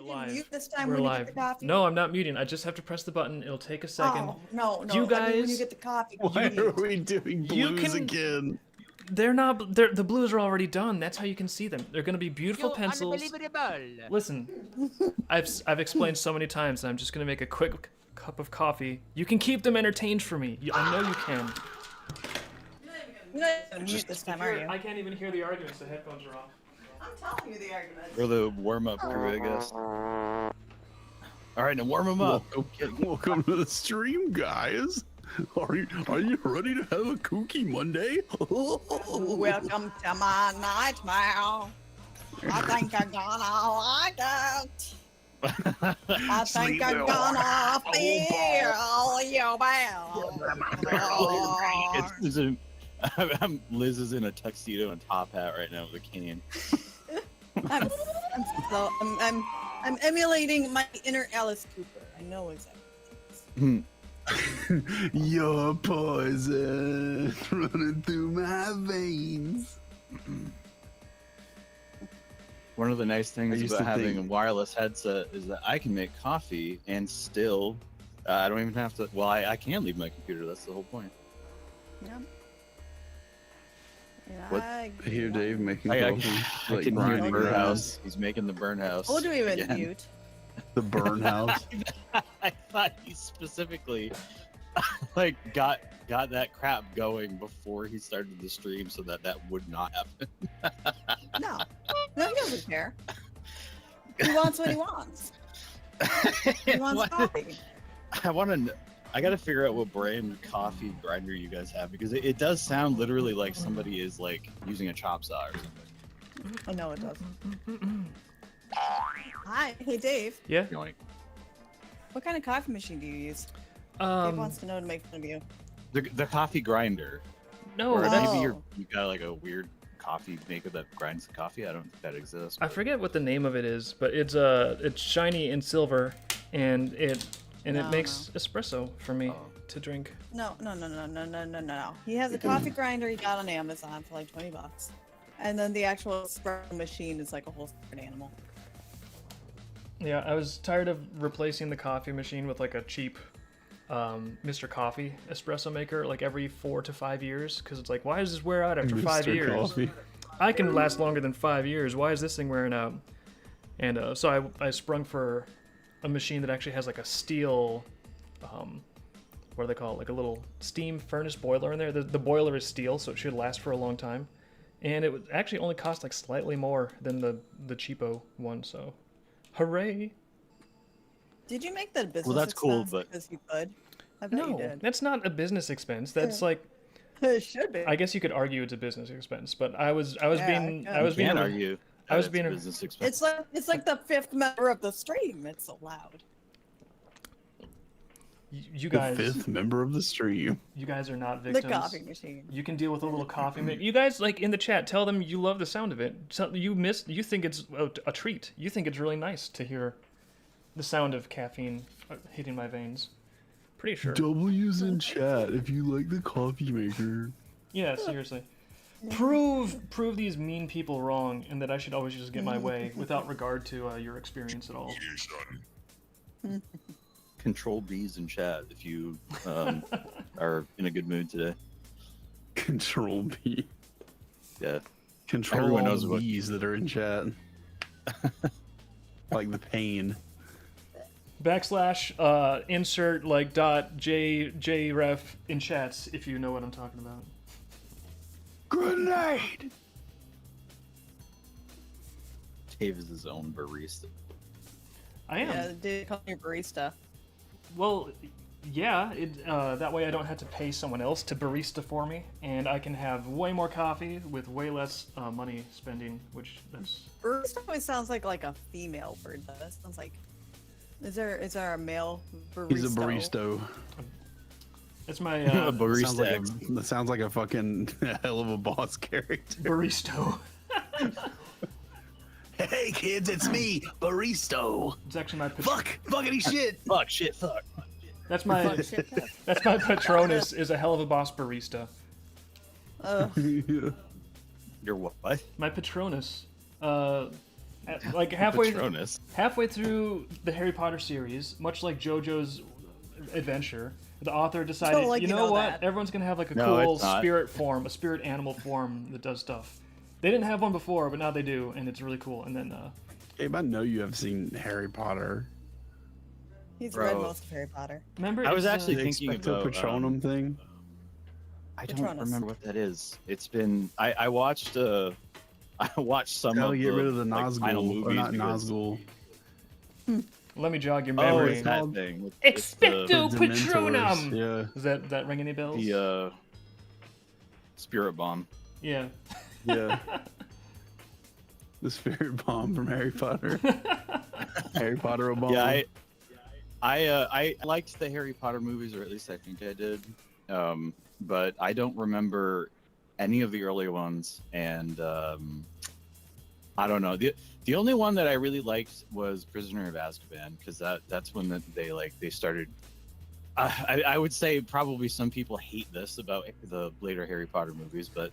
live. Mute this time We're when you live. get the coffee. No, I'm not muting. I just have to press the button. It'll take a second. Oh, no. You I mean, when you guys- get the coffee. Why you are we doing You blues can- again? The blues are already done. That's how you can see them. They're gonna be beautiful You pencils. unbelievable. Listen, I've explained so many times, and I'm just gonna make a quick cup of coffee. You can keep them entertained for me. I know you can. You're not gonna mute this time, are you? I can't even hear the arguments. The headphones are off. I'm telling you the arguments. We're the warm-up crew, I guess. All right, now warm them up. Welcome to the stream, guys. Are you ready to have a kooky Monday? Welcome to my nightmare. I think I'm gonna like it. I think I'm gonna feel you well. Liz is in a tuxedo and top hat right now with a cane. I'm emulating my inner Alice Cooper. I know exactly. Your poison running through my veins. One of the nice I things used about to having think- a wireless headset is that I can make coffee and still, I don't even have to. Well, I can leave my computer. That's the whole point. Yeah. What? I hear Dave making I coffee. can hear grinding the burn around. house. He's making the burn house. What do we even again. mute? The burn house. I thought he specifically like got that crap going before he started the stream so that would not happen. No. No, he doesn't care. He wants what he wants. He wants What? coffee. I gotta figure out what brand coffee grinder you guys have because it does sound literally like somebody is like using a chop saw or something. Oh, no, it doesn't. Hi. Hey, Dave. Yeah. You're like, What kind of coffee machine do you use? Dave wants Um. to know to make fun of you. the coffee grinder. No, Or that's. maybe Oh. you got like a weird coffee maker that grinds the coffee. I don't think that exists. I forget what the name of it is, but it's shiny and silver, and it No, makes espresso for me Oh. to drink. No. He has a coffee grinder he got on Amazon for like $20. And then the actual espresso machine is like a whole separate animal. Yeah, I was tired of replacing the coffee machine with like a cheap Mr. Coffee espresso maker like every 4 to 5 years because it's like, why does this wear out after 5 Mr. years? Coffee. I can last longer than 5 years. Why is this thing wearing out? And so I sprung for a machine that actually has like a steel, what do they call it? Like a little steam furnace boiler in there. The boiler is steel, so it should last for a long time. And it would actually only cost like slightly more than the cheapo one. So, hooray! Did you make that a business that's cool, expense but- because you could? I bet you No, did. that's not a business expense. That's like, It should be. I guess you could argue it's a business expense, but I was Yeah, being I I was being Can't a- argue. I was that being it's a- business expense. It's like the fifth member of the stream. It's allowed. you The guys fifth member of the stream. you guys are not The victims. coffee machine. You can deal with a little coffee. You guys, like in the chat, tell them you love the sound of it. You think it's a treat. You think it's really nice to hear the sound of caffeine hitting my veins. Pretty sure. W's in chat if you like the coffee maker. Yeah, seriously. Prove these mean people wrong, and that I should always just get my way without regard to your experience at all. Control B's in chat if you are in a good mood today. Control B. Yeah. Control Everyone all knows the what- B's that are in chat. Like the pain. / insert like dot j ref in chats if you know what I'm talking about. Grenade! Dave is his own barista. I am. Yeah, they call me barista. Well, yeah. That way I don't have to pay someone else to barista for me, and I can have way more coffee with way less money spending. Which that's Barista always sounds like a female word. That sounds like. Is there a male barista? He's a barista. that's my A Sounds barista. like X. that sounds like a fucking hell of a boss character. barista. Hey kids, it's me, Baristo. It's actually my Fuckity shit. Fuck, shit, fuck. that's my that's my Patronus is a hell of a boss barista. Ugh. Yeah. You're what? My Patronus. Like halfway Patronus. through the Harry Potter series, much like JoJo's adventure, the author decided, Don't like you you know know what? that. Everyone's gonna have like a No, cool it's not. spirit form, a spirit animal form that does stuff. They didn't have one before, but now they do, and it's really cool. And then Abe, I know you have seen Harry Potter. He's Bro. read most of Harry Potter. remember, I was it's, actually The thinking Expecto about Patronum thing. I don't Patronus. remember what that is. It's been I watched I watched some How of to get rid of the like, final Nazgul, or movies not because- Nazgul. let me jog your Oh, memory. it's that called? thing. It's Expecto The Patronum. Dementors, yeah. Does that ring any bells? the spirit bomb. Yeah. Yeah. The spirit bomb from Harry Potter. Harry Potter Obama. Yeah, I liked the Harry Potter movies, or at least I think I did. But I don't remember any of the earlier ones, and I don't know. The only one that I really liked was Prisoner of Azkaban, because that's when they started. I would say probably some people hate this about the later Harry Potter movies, but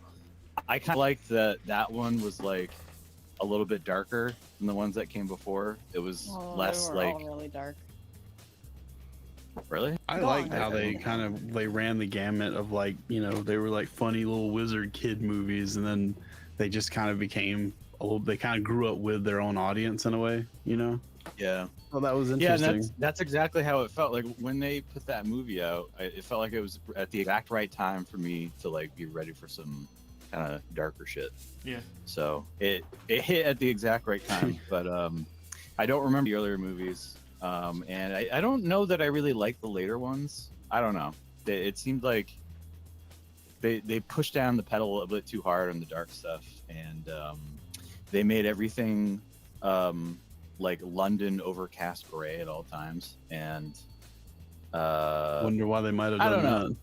I kind of liked that one was like a little bit darker than the ones that came before. It was Oh, less they were like all really dark. really. I Go liked on. how they ran the gamut of like, you know, they were like funny little wizard kid movies, and then they just kind of became a little. They kind of grew up with their own audience in a way, you know. Yeah. Well, that was Yeah, interesting. and that's exactly how it felt. Like when they put that movie out, it felt like it was at the exact right time for me to like be ready for some kind of darker shit. Yeah. So it hit at the exact right time. But I don't remember the earlier movies, and I don't know that I really like the later ones. I don't know. It seemed like they pushed down the pedal a little bit too hard on the dark stuff, and they made everything like London overcast gray at all times, and Wonder why they might have I done don't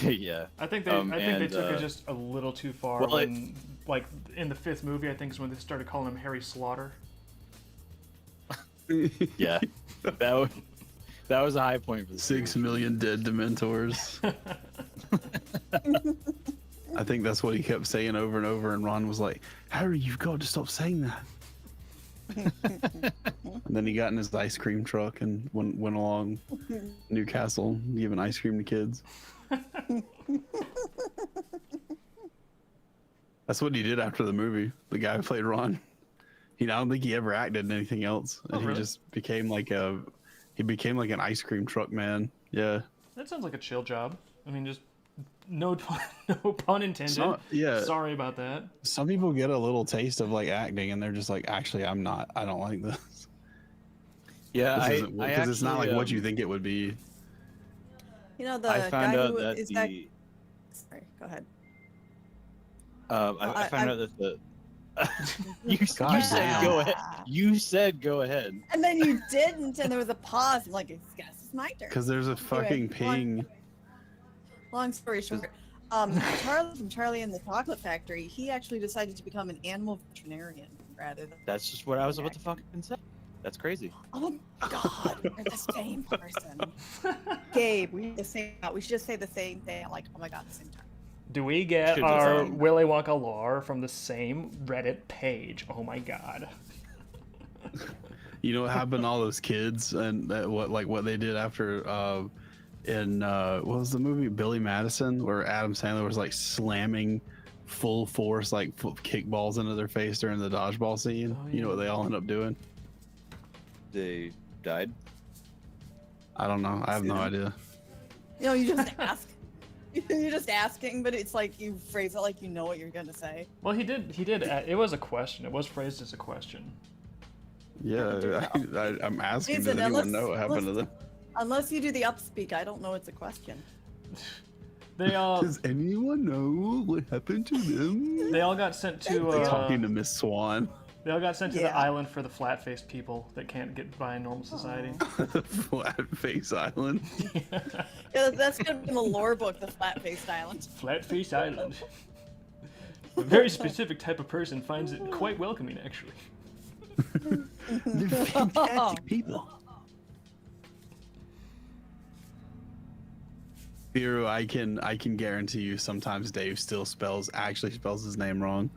that. yeah. I think they And, took it just a little too far well, when, like, in the 5th movie, I think is when they started calling him Harry Slaughter. Yeah, that was a high point for the 6 series. million dead Dementors. I think that's what he kept saying over and over, and Ron was like, "Harry, you've got to stop saying that." And then he got in his ice cream truck and went along Newcastle giving ice cream to kids. That's what he did after the movie. The guy who played Ron. I don't think he ever acted in anything else, and Oh, really? he just became like an ice cream truck man. Yeah. That sounds like a chill job. I mean, just no pun intended. Yeah. Sorry about that. Some people get a little taste of like acting, and they're just like, actually, I don't like this. Yeah, Because it's not like actually, what you think it would be. You know the I guy found out who that is the that. Sorry, go ahead. I found out that the you God said damn. go ahead. You said go ahead. And then you didn't, and there was a pause. I'm like, guess it's my turn. Because there's a fucking ping. Long story short, Charlie from Charlie and the Chocolate Factory, he actually decided to become an animal veterinarian rather than. That's just what I was about to fucking say. That's crazy. Oh God, we're the same person. Gabe, we should just say the same thing. Like, oh my God, the same time. Do we get Should've our done. Willy Wonka lore from the same Reddit page? Oh my God. You know what happened to all those kids and what they did after in what was the movie Billy Madison, where Adam Sandler was like slamming full force like kickballs into their face during the dodgeball scene. Oh, You know yeah. what they all end up doing? They died. I don't know. I have no idea. You know, you just ask. You're just asking, but it's like you phrase it like you know what you're gonna say. Well, he did. It was a question. It was phrased as a question. Yeah, I'm asking. Jason, Does anyone unless- know what happened to them? Unless you do the upspeak, I don't know it's a question. They all Does anyone know what happened to them? they all got sent to Talking to Miss Swan. they all got sent to the Yeah. island for the flat-faced people that can't get by in normal society. Flat Face Island. Yeah, that's gonna be in the lore book, the flat-faced island. Flat-faced island. A very specific type of person finds it quite welcoming, actually. They're fantastic people. Biro, I can guarantee you sometimes Dave still actually spells his name wrong.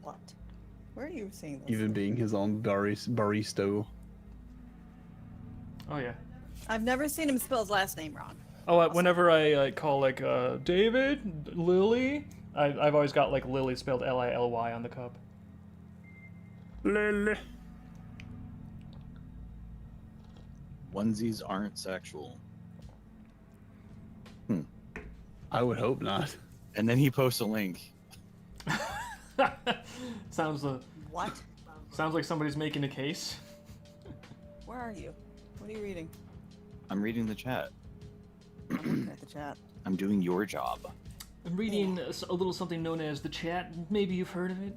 What? Where are you seeing this? Even being his own baristo. Oh yeah. I've never seen him spell his last name wrong. Oh, whenever I call like David, Lily, I've always got like Lily spelled Lily on the cup. Lily. Onesies aren't sexual. I would hope not. And then he posts a link. Sounds What? sounds like somebody's making a case. Where are you? What are you reading? I'm reading the chat. I'm looking at the chat. I'm doing your job. I'm reading a little something known as the chat. Maybe you've heard of it.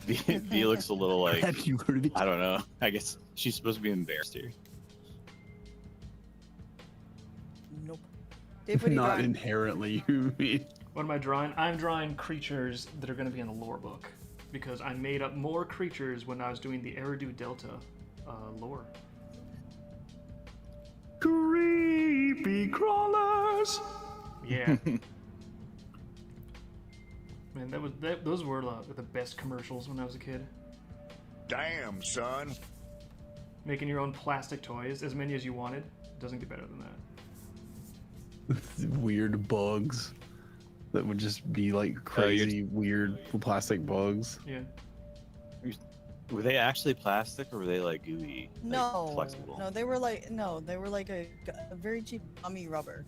V looks a little like, Have you heard of it? I don't know. I guess she's supposed to be embarrassed here. Nope. Dave, what are you Not drawing? inherently, you mean? What am I drawing? I'm drawing creatures that are going to be in the lore book because I made up more creatures when I was doing the Eridu Delta lore. Creepy crawlers. Yeah. Man, those were the best commercials when I was a kid. Damn, son. Making your own plastic toys, as many as you wanted. Doesn't get better than that. Weird bugs that would just be like crazy, weird plastic bugs. Yeah. Were they actually plastic or were they like gooey? Like, No, flexible. no, they were like a very cheap gummy rubber.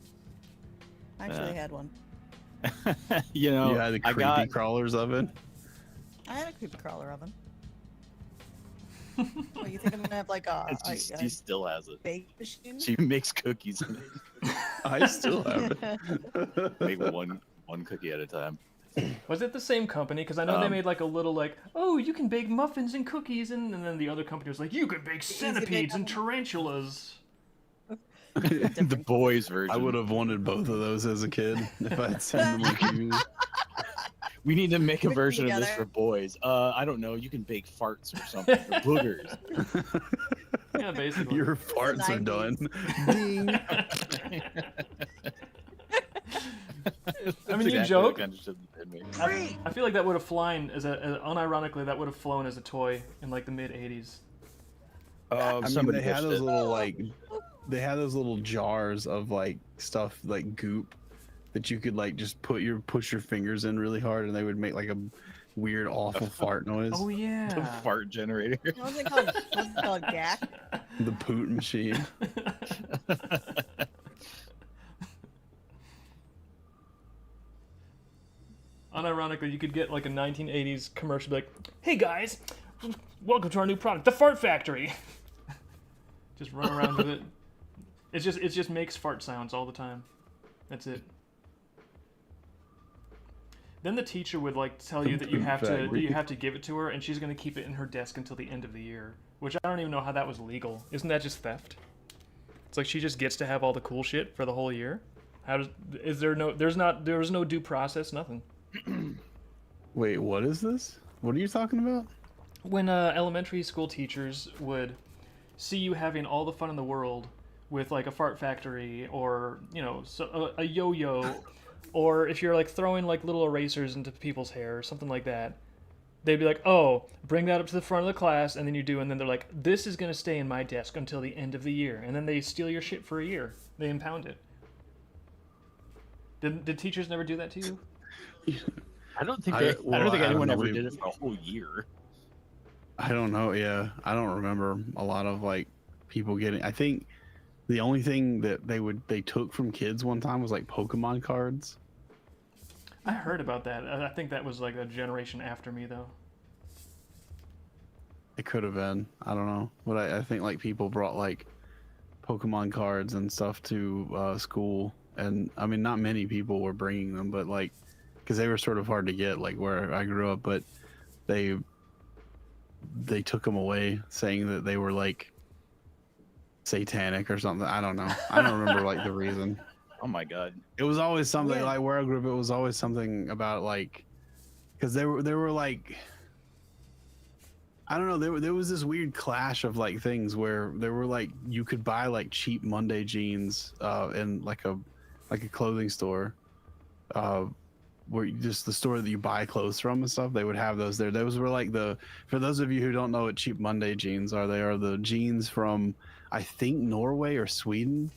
I actually had one. You know, You had the I creepy got crawlers oven. I had a creepy crawler oven. What, you think I'm gonna have like a she still has it. bake machine? She makes cookies in it. I still have it. Make one cookie at a time. Was it the same company? Because I know they made like a little like, oh, you can bake muffins and cookies, and then the other company was like, you can bake centipedes and tarantulas. The boys version. I would have wanted both of those as a kid if I had seen them like you. We need to make a Mix them version of this together. for boys. I don't know. You can bake farts or something. Or boogers. Yeah, basically. Your farts are done. Ding. I mean, you joke. Exactly I feel like that would have flown unironically, that would have flown as a toy in like the mid '80s. I mean, somebody they had pitched those it. little they had those little jars of like stuff like goop that you could like just push your fingers in really hard and they would make like a weird awful fart noise. Oh The yeah. fart generator. What was it called? What's it called? Gak? The poot machine. Unironically, you could get like a 1980s commercial, be like, "Hey guys, welcome to our new product, the Fart Factory." Just run around with it. It just makes fart sounds all the time. That's it. Then the teacher would like tell you that you have to give it to her, and she's gonna keep it in her desk until the end of the year. Which I don't even know how that was legal. Isn't that just theft? It's like she just gets to have all the cool shit for the whole year. There was no due process, nothing. Wait, what is this? What are you talking about? When elementary school teachers would see you having all the fun in the world with like a fart factory or a yo-yo, or if you're like throwing like little erasers into people's hair or something like that, they'd be like, "Oh, bring that up to the front of the class," and then you do, and then they're like, "This is gonna stay in my desk until the end of the year," and then they steal your shit for a year. They impound it. Did teachers never do that to you? I don't think I anyone don't know, ever did it for a whole year. I don't know. Yeah, I don't remember a lot of like people getting. I think the only thing that they took from kids one time was like Pokemon cards. I heard about that. I think that was like a generation after me, though. It could have been. I don't know. But I think like people brought like Pokemon cards and stuff to school, and I mean not many people were bringing them, but like because they were sort of hard to get, like where I grew up, but they took them away, saying that they were like satanic or something. I don't know. I don't remember like the reason. Oh my god. It was always something Yeah. like where I grew up. It was always something about like, because they were like, I don't know. There was this weird clash of like things where there were like you could buy like cheap Monday jeans in like a clothing store, where just the store that you buy clothes from and stuff, they would have those there. Those were like for those of you who don't know what Cheap Monday jeans are, they are the jeans from, I think, Norway or Sweden,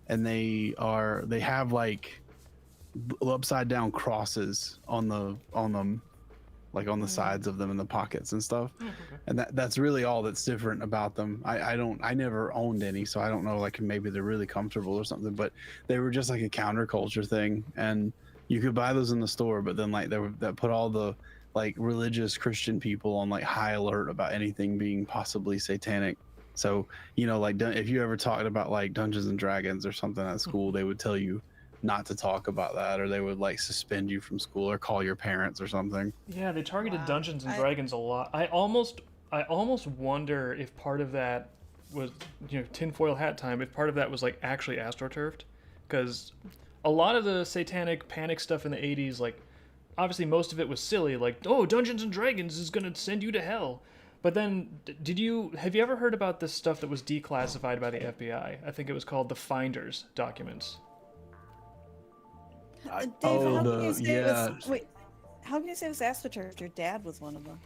and they have like upside down crosses on them, like on the sides of them and the pockets and stuff. Okay. And that's really all that's different about them. I never owned any, so I don't know, like maybe they're really comfortable or something, but they were just like a counterculture thing, and you could buy those in the store, but then like that put all the like religious Christian people on like high alert about anything being possibly satanic. So, you know, like if you ever talked about like Dungeons and Dragons or something at school, they would tell you not to talk about that, or they would like suspend you from school or call your parents or something. Yeah, they targeted Wow. Dungeons and Dragons a lot. I almost wonder if part of that was, you know, tinfoil hat time. If part of that was like actually astroturfed, because a lot of the satanic panic stuff in the '80s, like obviously most of it was silly, like, oh, Dungeons and Dragons is gonna send you to hell. But then, have you ever heard about this stuff that was declassified by the FBI? I think it was called the Finders documents. Dave, Oh, how can you say it yeah. was, wait, how can you say it was astroturfed? Your dad was one of them.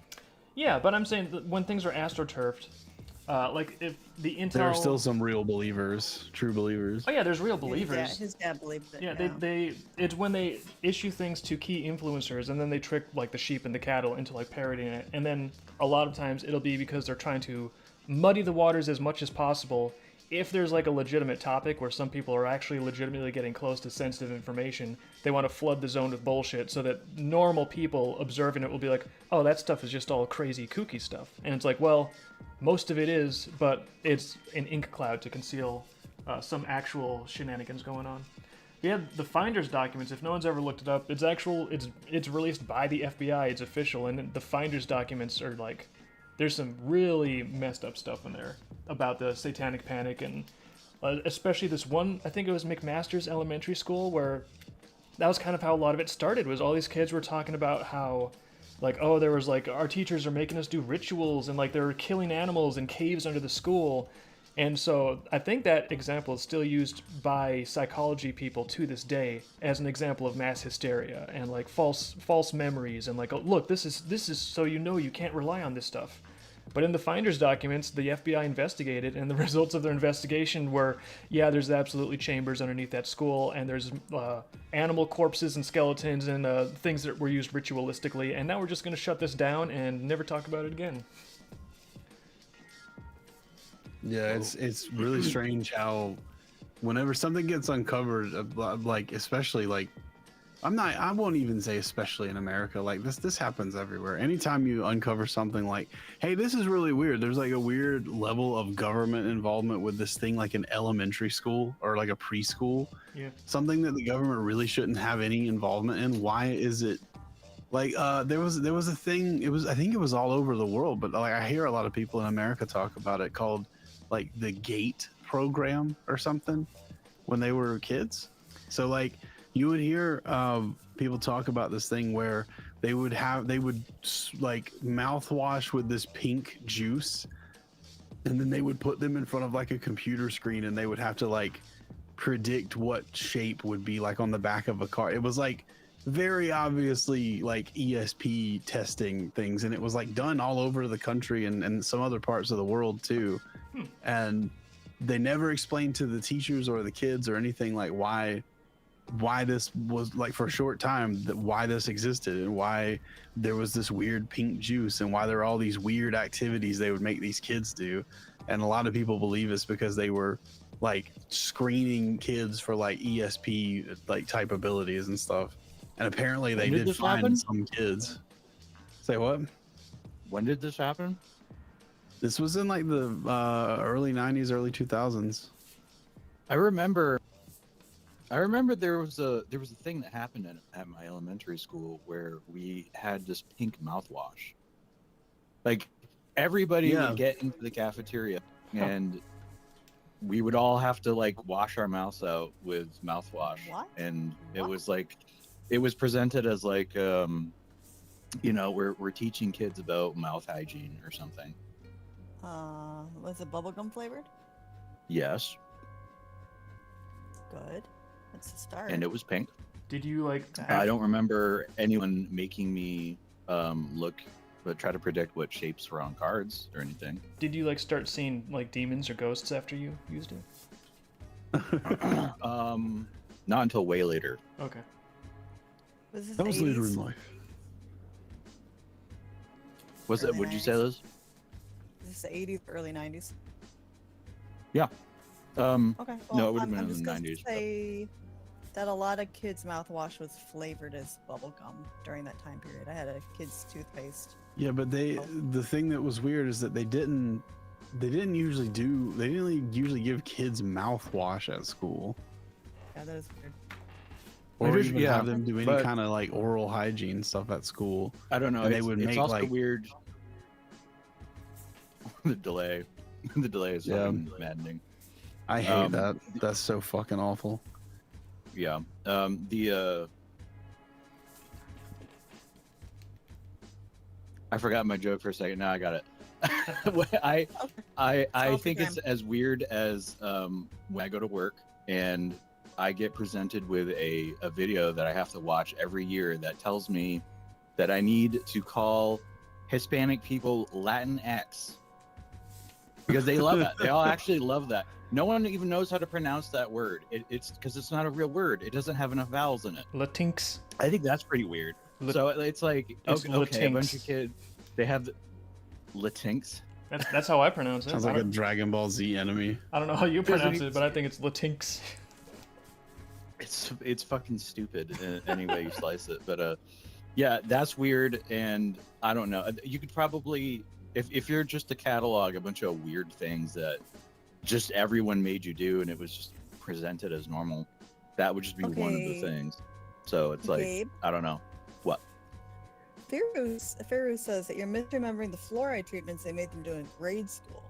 Yeah, but I'm saying that when things are astroturfed, like if the intel. There are still some real believers, true believers. Oh yeah, there's real believers. Yeah, his dad believed it. Yeah, it's when they issue things to key influencers and then they trick like the sheep and the cattle into like parodying it, and then a lot of times it'll be because they're trying to muddy the waters as much as possible. If there's like a legitimate topic where some people are actually legitimately getting close to sensitive information, they want to flood the zone with bullshit so that normal people observing it will be like, oh, that stuff is just all crazy kooky stuff. And it's like, well, most of it is, but it's an ink cloud to conceal some actual shenanigans going on. Yeah, the Finders documents, if no one's ever looked it up, it's released by the FBI, it's official, and the Finders documents are like, there's some really messed up stuff in there about the satanic panic, and especially this one, I think it was McMaster's Elementary School, where that was kind of how a lot of it started, was all these kids were talking about how, like, oh, there was like, our teachers are making us do rituals, and like they were killing animals in caves under the school. And so I think that example is still used by psychology people to this day as an example of mass hysteria and like false memories, and like, oh, look, this is so you know you can't rely on this stuff. But in the Finders documents, the FBI investigated, and the results of their investigation were, yeah, there's absolutely chambers underneath that school, and there's animal corpses and skeletons and things that were used ritualistically, and now we're just going to shut this down and never talk about it again. Yeah, it's really strange how whenever something gets uncovered, like especially like I won't even say especially in America, like this happens everywhere. Anytime you uncover something like, hey, this is really weird, there's like a weird level of government involvement with this thing, like an elementary school or like a preschool. Yeah. Something that the government really shouldn't have any involvement in. Why is it like there was a thing, I think it was all over the world, but like I hear a lot of people in America talk about it, called like the GATE program or something when they were kids. So like you would hear people talk about this thing where they would like mouthwash with this pink juice, and then they would put them in front of like a computer screen, and they would have to like predict what shape would be like on the back of a car. It was like very obviously like ESP testing things, and it was like done all over the country and some other parts of the world too. And they never explained to the teachers or the kids or anything like why this was, like, for a short time, why this existed and why there was this weird pink juice and why there are all these weird activities they would make these kids do. And a lot of people believe it's because they were like screening kids for like ESP like type abilities and stuff. And apparently they did find some kids. Say what? When did this happen? This was in like the early 90s, early 2000s. I remember there was a thing that happened at my elementary school where we had this pink mouthwash. Like everybody would get into the cafeteria and we would all have to like wash our mouths out with mouthwash. What? And it was like, it was presented as like, you know, we're teaching kids about mouth hygiene or something. Was it bubblegum flavored? Yes. Good. That's a start. And it was pink. Did you like? I don't remember anyone making me look, but try to predict what shapes were on cards or anything. Did you like start seeing like demons or ghosts after you used it? Not until way later. Okay. Was this That was later 80s? in life. Was it? Early Would you say 90s. those? Is this the 80s, early 90s? Yeah. Okay. No, it would've I'm been in just the gonna 90s, but- say that a lot of kids' mouthwash was flavored as bubble gum during that time period. I had a kid's toothpaste. Yeah, but the thing that was weird is that they didn't usually give kids mouthwash at school, Yeah, that is weird. or Maybe- even yeah, have them do any but- kind of like oral hygiene stuff at school. I don't know. And they It's, would it's make, also like- weird. The delay. The delay is Yeah. fucking maddening. I hate Um, that. That's so fucking awful. Yeah. I forgot my joke for a second. Now I got it. I Solve think the it's as weird as when I go to work and I get presented with a video that I have to watch every year that tells me that I need to call Hispanic people Latinx because they love that. They all actually love that. No one even knows how to pronounce that word. It's because it's not a real word. It doesn't have enough vowels in it. Latinx. I think that's pretty weird. So it's like, It's okay, a bunch Latinx. of kids, they have the Latinx. That's how I pronounce it. Sounds I like a don't, Dragon Ball Z enemy. I don't know how you Doesn't pronounce even- it, but I think it's Latinx. It's fucking stupid any way you slice it. But yeah, that's weird, and I don't know. You could probably, if you're just to catalog a bunch of weird things that just everyone made you do, and it was just presented as normal, that would just be one of the Okay. things. So it's like, Gabe, I don't know. What? Feru says that you're misremembering the fluoride treatments they made them do in grade school.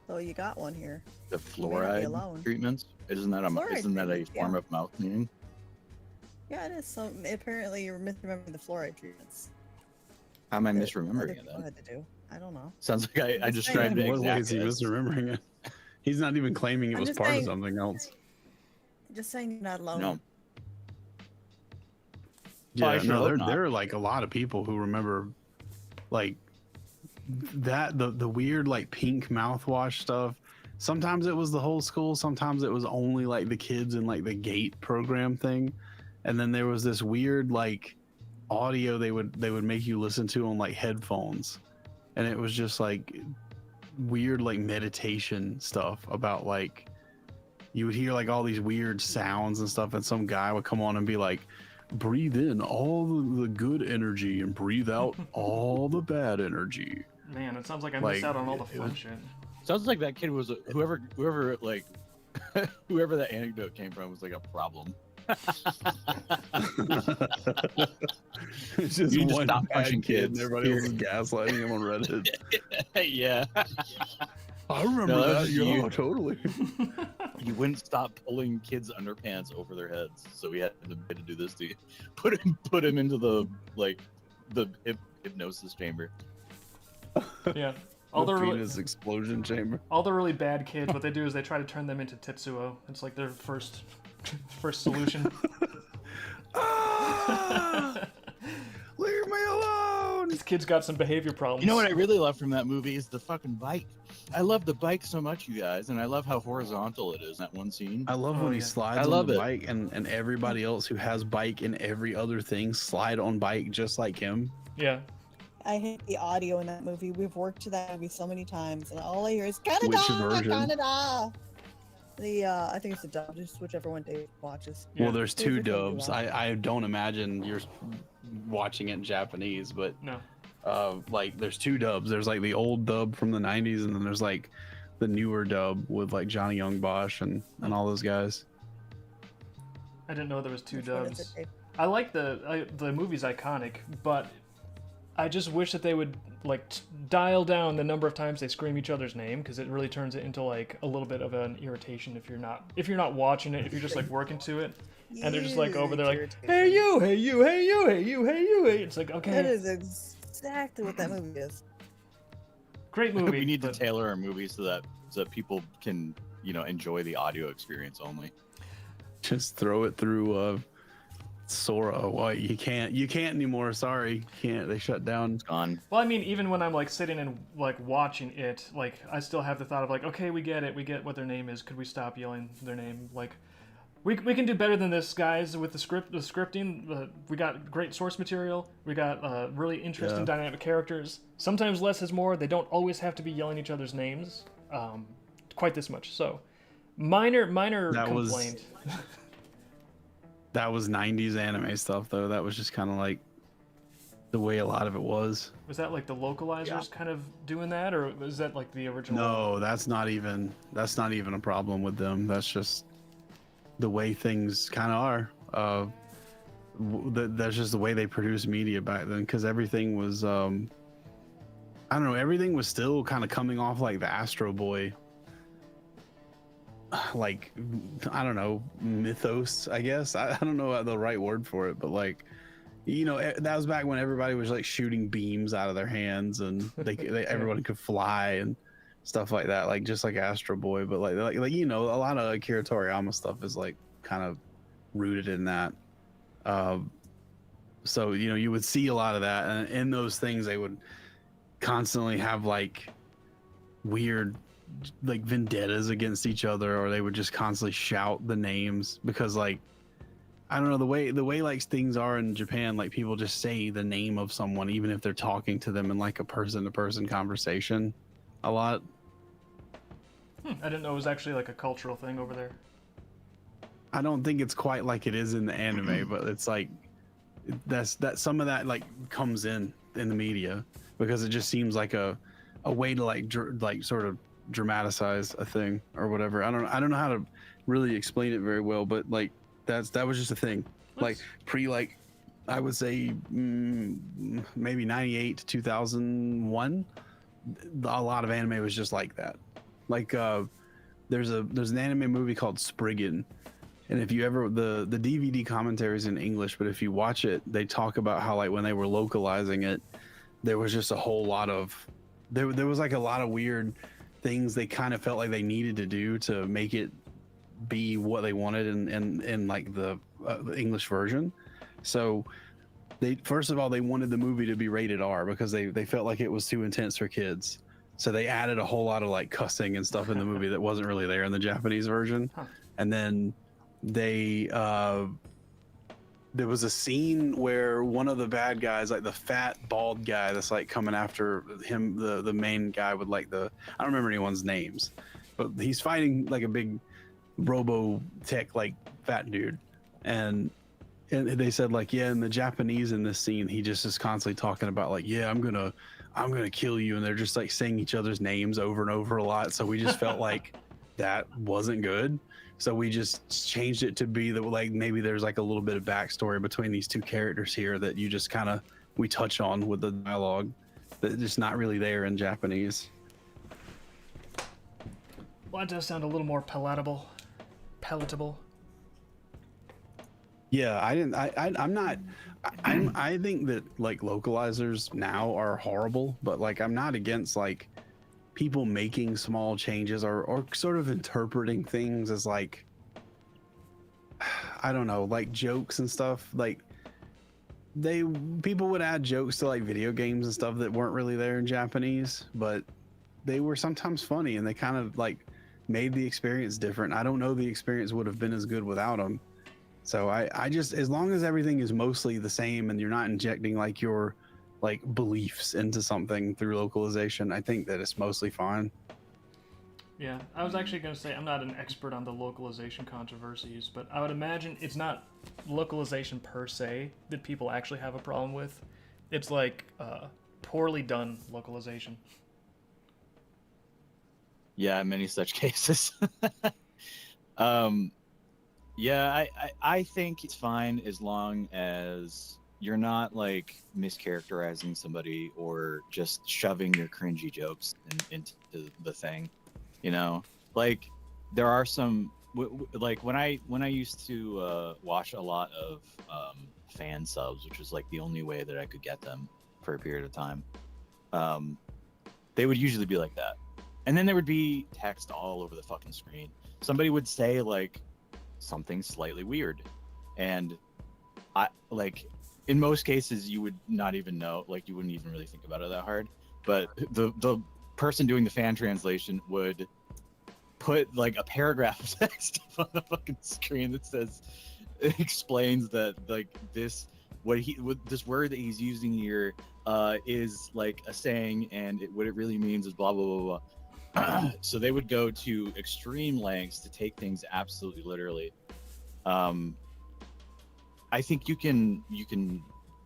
So you got one here. The You may not be fluoride alone. treatments? Isn't that Fluoride isn't that a treatments, form yeah. of mouth cleaning? Yeah, it is. So apparently you're misremembering the fluoride treatments. How am I that misremembering other it people then? had to do. I don't know. Sounds like I just saying. described it What way is exactly. he misremembering it? He's not even claiming it I'm was just part saying- of something else. Just saying you're not alone. No. Yeah, I sure no, hope not. there are like a lot of people who remember like that the weird like pink mouthwash stuff. Sometimes it was the whole school, sometimes it was only like the kids in like the gate program thing. And then there was this weird like audio they would make you listen to on like headphones. And it was just like weird like meditation stuff about like you would hear like all these weird sounds and stuff, and some guy would come on and be like, breathe in all the good energy and breathe out all the bad energy. Man, it sounds like I Like, missed out on all the it fun was- shit. Sounds like that kid was whoever like whoever that anecdote came from was like a problem. It's just You need to one stop bad punching kid and kids. everybody else is Here. gaslighting him on Reddit. Yeah. I remember No, that that. was Yeah, you. totally. You wouldn't stop pulling kids' underpants over their heads, so we had to do this to you. Put him into the hypnosis chamber. Yeah. All The the really, penis explosion chamber. all the really bad kids, what they do is they try to turn them into Tetsuo. It's like their first solution. Ah! Leave me alone. These kids got some behavior problems. You know what I really love from that movie is the fucking bike. I love the bike so much, you guys, and I love how horizontal it is in that one scene. I love Oh, when he yeah. slides I on love the it. bike and everybody else who has bike and every other thing slide on bike just like him. Yeah. I hate the audio in that movie. We've worked to that movie so many times, and all I hear is Canada, Which version? Canada. The I think it's the dub, just whichever one Dave watches. Yeah. Well, there's They two really do dubs. that. I don't imagine you're watching it in Japanese, but No. like there's two dubs. There's like the old dub from the 90s, and then there's like the newer dub with like Johnny Young Bosch and all those guys. I didn't know there was two Which one is dubs. it, Dave? I like the movie's iconic, but I just wish that they would like dial down the number of times they scream each other's name, because it really turns it into like a little bit of an irritation if you're not watching it, if you're just like working to it, and they're just like over there like, Huge hey irritation. you, hey you, hey you, hey you, hey you, hey. It's like, That okay, is exactly what that movie is. great movie. We need to but tailor our movies so that people can enjoy the audio experience only. Just throw it through Sora. Oh, you can't anymore. Sorry, can't. They shut down. It's gone. Well, I mean, even when I'm like sitting and like watching it, like I still have the thought of like, okay, we get it, we get what their name is. Could we stop yelling their name? Like, we can do better than this, guys. With the scripting, we got great source material. We got really interesting, dynamic characters. Sometimes less is more. They don't always have to be yelling each other's names, quite this much. So, minor complaint. That was 90s anime stuff, though. That was just kind of like the way a lot of it was. Was that like the localizers kind of doing that, or was that like the original? No, that's not even a problem with them. That's just the way things kind of are. That's just the way they produced media back then, because everything was, I don't know, everything was still kind of coming off like the Astro Boy, like, I don't know, mythos, I guess. I don't know the right word for it, but like, you know, that was back when everybody was like shooting beams out of their hands, and everyone could fly and stuff like that, like just like Astro Boy. But like you know, a lot of Akira Toriyama stuff is like kind of rooted in that. So you know, you would see a lot of that, and in those things they would constantly have like weird like vendettas against each other, or they would just constantly shout the names, because like, I don't know, the way like things are in Japan, like people just say the name of someone even if they're talking to them in like a person-to-person conversation a lot. I didn't know it was actually like a cultural thing over there. I don't think it's quite like it is in the anime, but it's like that some of that like comes in the media, because it just seems like a way to like sort of dramatize a thing or whatever. I don't know how to really explain it very well, but like that was just a thing. Like like I would say maybe 98 to 2001, a lot of anime was just like that. Like there's an anime movie called Spriggan, and if you ever, the DVD commentary is in English, but if you watch it, they talk about how like when they were localizing it, there was just a whole lot of there was like a lot of weird things they kind of felt like they needed to do to make it be what they wanted in like the English version. So they, first of all, they wanted the movie to be rated R because they felt like it was too intense for kids. So they added a whole lot of like cussing and stuff in the movie that wasn't really there in the Japanese version. And then they there was a scene where one of the bad guys, like the fat bald guy that's like coming after him, the main guy with like I don't remember anyone's names, but he's fighting like a big Robotech like fat dude, and they said like, yeah, in the Japanese in this scene he just is constantly talking about like, yeah, I'm gonna kill you, and they're just like saying each other's names over and over a lot. So we just felt like that wasn't good, so we just changed it to be that like maybe there's like a little bit of backstory between these two characters here that you just kind of we touch on with the dialogue that's just not really there in Japanese. Well, that does sound a little more palatable. Yeah, I think that like localizers now are horrible, but like I'm not against like people making small changes or sort of interpreting things as like, I don't know, like jokes and stuff. Like people would add jokes to like video games and stuff that weren't really there in Japanese, but they were sometimes funny and they kind of like made the experience different. I don't know the experience would have been as good without them. So I just, as long as everything is mostly the same and you're not injecting like your like beliefs into something through localization, I think that it's mostly fine. Yeah, I was actually going to say I'm not an expert on the localization controversies, but I would imagine it's not localization per se that people actually have a problem with. It's like poorly done localization. Yeah, many such cases. Yeah, I think it's fine as long as you're not like mischaracterizing somebody or just shoving your cringy jokes into the thing, you know. Like there are some like when I used to watch a lot of fan subs, which was like the only way that I could get them for a period of time, they would usually be like that, and then there would be text all over the fucking screen. Somebody would say like something slightly weird. And I like, in most cases you would not even know, like you wouldn't even really think about it that hard. But the person doing the fan translation would put like a paragraph of text on the fucking screen that says, it explains that like this this word that he's using here is like a saying, and what it really means is blah blah blah blah. So they would go to extreme lengths to take things absolutely literally. I think you can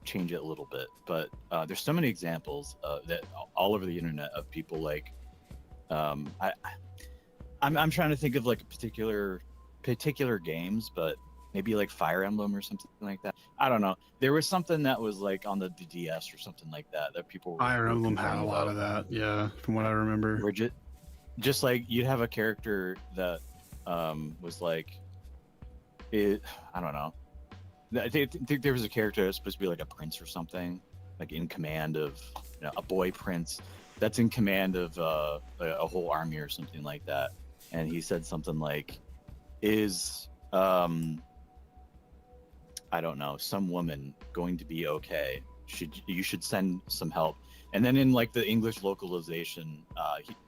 change it a little bit, but there's so many examples that all over the internet of people like I'm trying to think of like particular games, but maybe like Fire Emblem or something like that. I don't know. There was something that was like on the DS or something like that people were, Fire Emblem had a complaining lot about. of that, yeah, from what I remember. Where just like you'd have a character that was like, I don't know. I think there was a character that was supposed to be like a prince or something, like in command of, you know, a boy prince that's in command of a whole army or something like that. And he said something like, is I don't know, some woman going to be okay? You should send some help. And then in like the English localization,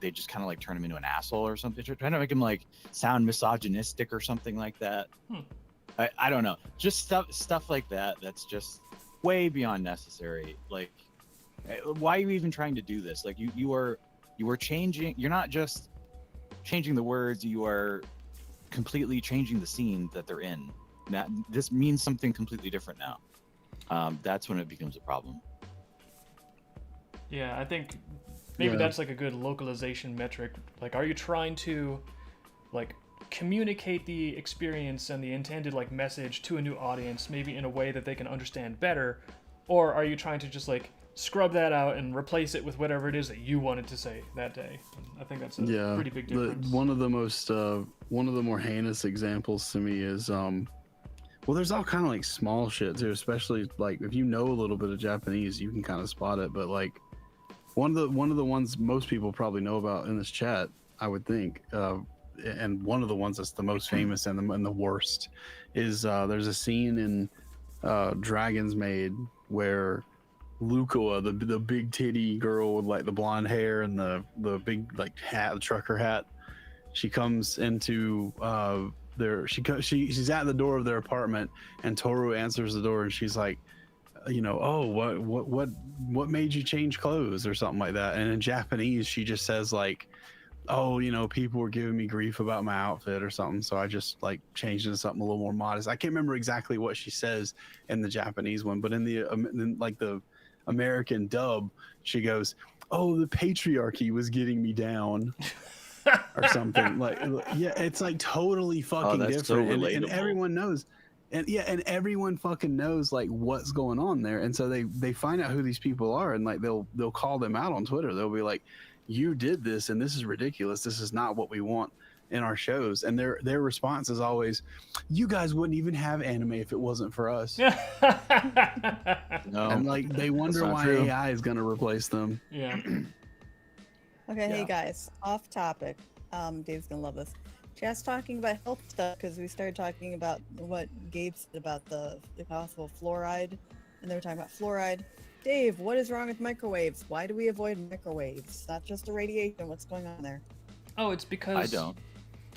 they just kind of like turn him into an asshole or something, trying to make him like sound misogynistic or something like that. I don't know, just stuff like that. That's just way beyond necessary. Like, why are you even trying to do this? Like, you are changing. You're not just changing the words. You are completely changing the scene that they're in. Now, this means something completely different now. That's when it becomes a problem. Yeah, I think maybe Yeah. that's like a good localization metric. Like, are you trying to like communicate the experience and the intended like message to a new audience, maybe in a way that they can understand better, or are you trying to just like scrub that out and replace it with whatever it is that you wanted to say that day? I think that's a pretty big difference. One of the most one of the more heinous examples to me is well, there's all kind of like small shit too, especially like if you know a little bit of Japanese, you can kind of spot it. But like one of the ones most people probably know about in this chat, I would think, and one of the ones that's the most famous and the worst is there's a scene in Dragon's Maid where Lukua, the big titty girl with like the blonde hair and the big like hat, the trucker hat, she comes into she's at the door of their apartment, and Toru answers the door, and she's like, you know, oh, what made you change clothes or something like that. And in Japanese, she just says like, oh, you know, people were giving me grief about my outfit or something, so I just like changed into something a little more modest. I can't remember exactly what she says in the Japanese one, but in the American dub, she goes, oh, the patriarchy was getting me down. Or something like, yeah, it's like totally fucking that's so different, and relatable. everyone knows, and everyone fucking knows like what's going on there, and so they find out who these people are, and like they'll call them out on Twitter. They'll be like, you did this, and this is ridiculous. This is not what we want in our shows. And their response is always, you guys wouldn't even have anime if it wasn't for us. No, And like they wonder not why true. AI is going to replace them. Yeah. Okay, Yeah. hey guys, off topic. Dave's gonna love this. Just talking about health stuff because we started talking about what Gabe said about the possible fluoride, and they were talking about fluoride. Dave, what is wrong with microwaves? Why do we avoid microwaves? Not just the radiation. What's going on there? Oh, it's because I don't.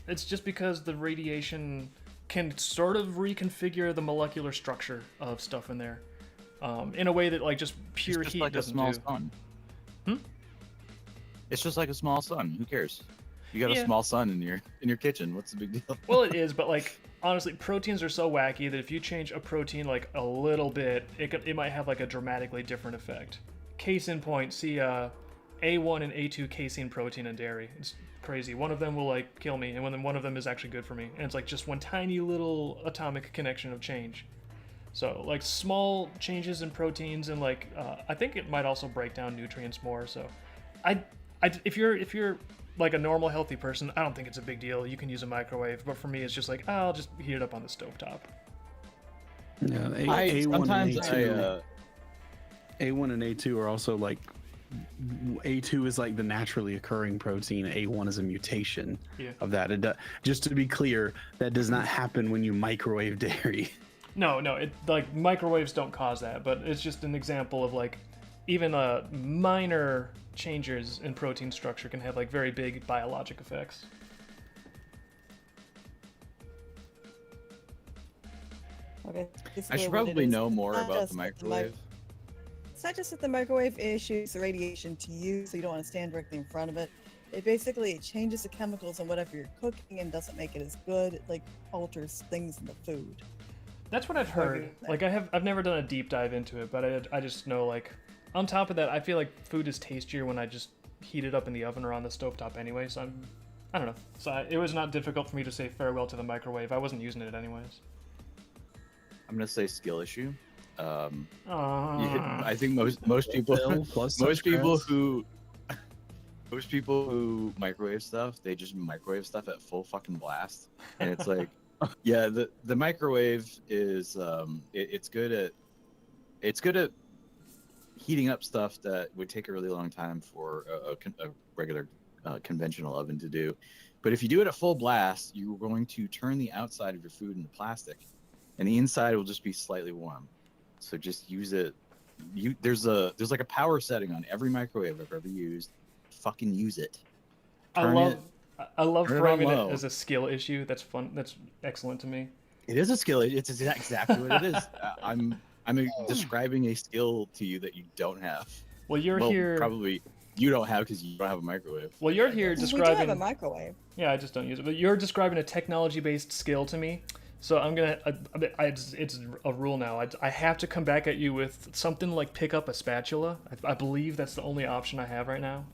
It's just because the radiation can sort of reconfigure the molecular structure of stuff in there, in a way that like just pure It's just heat like a doesn't small do. sun. Hmm? It's just like a small sun. Who cares? You got Yeah. a small sun in your kitchen. What's the big deal? Well, it is, but like honestly, proteins are so wacky that if you change a protein like a little bit, it might have like a dramatically different effect. Case in point, see A1 and A2 casein protein in dairy. It's crazy. One of them will like kill me, and then one of them is actually good for me. And it's like just one tiny little atomic connection of change. So like small changes in proteins, and like I think it might also break down nutrients more. So if you're like a normal healthy person, I don't think it's a big deal. You can use a microwave, but for me, it's just like I'll just heat it up on the stovetop. Yeah, A1 and A2 are also like A2 is like the naturally occurring protein. A1 is a mutation Yeah. of that. Just to be clear, that does not happen when you microwave dairy. No, it like microwaves don't cause that, but it's just an example of like even minor changes in protein structure can have like very big biologic effects. Okay. I basically should what it probably is, know it's more not about just the that microwave. It's not just that the microwave issues the radiation to you, so you don't want to stand directly in front of it. It changes the chemicals in whatever you're cooking and doesn't make it as good. It like alters things in the food. That's what I've I agree heard. with that. Like I've never done a deep dive into it, but I just know like on top of that, I feel like food is tastier when I just heat it up in the oven or on the stovetop anyway. So I don't know. So it was not difficult for me to say farewell to the microwave. I wasn't using it anyways. I'm gonna say skill issue. Aww. I think most people Plus most people sunscreens. who most people who microwave stuff, they just microwave stuff at full fucking blast, and it's like, yeah, the microwave is it's good at heating up stuff that would take a really long time for a regular conventional oven to do. But if you do it at full blast, you're going to turn the outside of your food into plastic, and the inside will just be slightly warm. So just use it. There's like a power setting on every microwave I've ever used. Fucking use it. I Turn love it. I love turn it framing on it low. as a skill issue. That's fun. That's excellent to me. It is a skill. It's exactly what it is. I'm describing a skill to you that you don't have. Well, you're Well, here. probably you don't have because you don't have a microwave. Well, you're here We do have describing. a microwave. Yeah, I just don't use it. But you're describing a technology-based skill to me, so I'm gonna. It's a rule now. I have to come back at you with something like pick up a spatula. I believe that's the only option I have right now.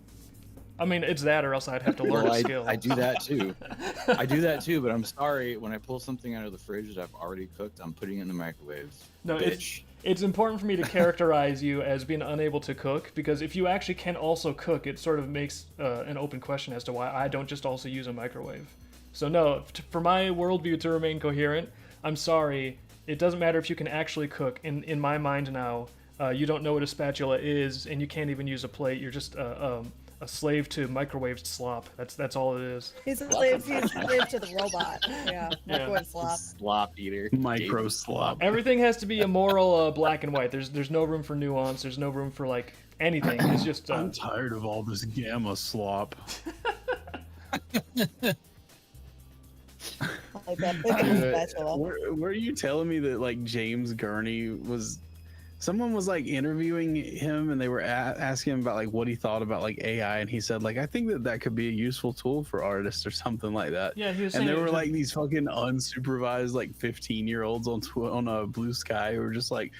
I mean, it's that, or else I'd have to learn Well, a skill. I do that too. I do that too, but I'm sorry. When I pull something out of the fridge that I've already cooked, I'm putting it in the microwave. No, Bitch. it's important for me to characterize you as being unable to cook, because if you actually can also cook, it sort of makes an open question as to why I don't just also use a microwave. So no, for my worldview to remain coherent, I'm sorry. It doesn't matter if you can actually cook. In my mind now, you don't know what a spatula is, and you can't even use a plate. You're just a slave to microwaved slop. That's all it is. He's a slave to the robot. Yeah, microwave slop. Slop eater. Micro slop. Everything has to be a moral black and white. There's no room for nuance. There's no room for like anything. It's just I'm tired of all this gamma slop. Like that big old spatula. Were you telling me that like James Gurney was? Someone was like interviewing him, and they were asking him about like what he thought about like AI, and he said like I think that could be a useful tool for artists or something like that. yeah. He was And saying there it were was like these fucking unsupervised like 15-year-olds on a Blue Sky who were just like,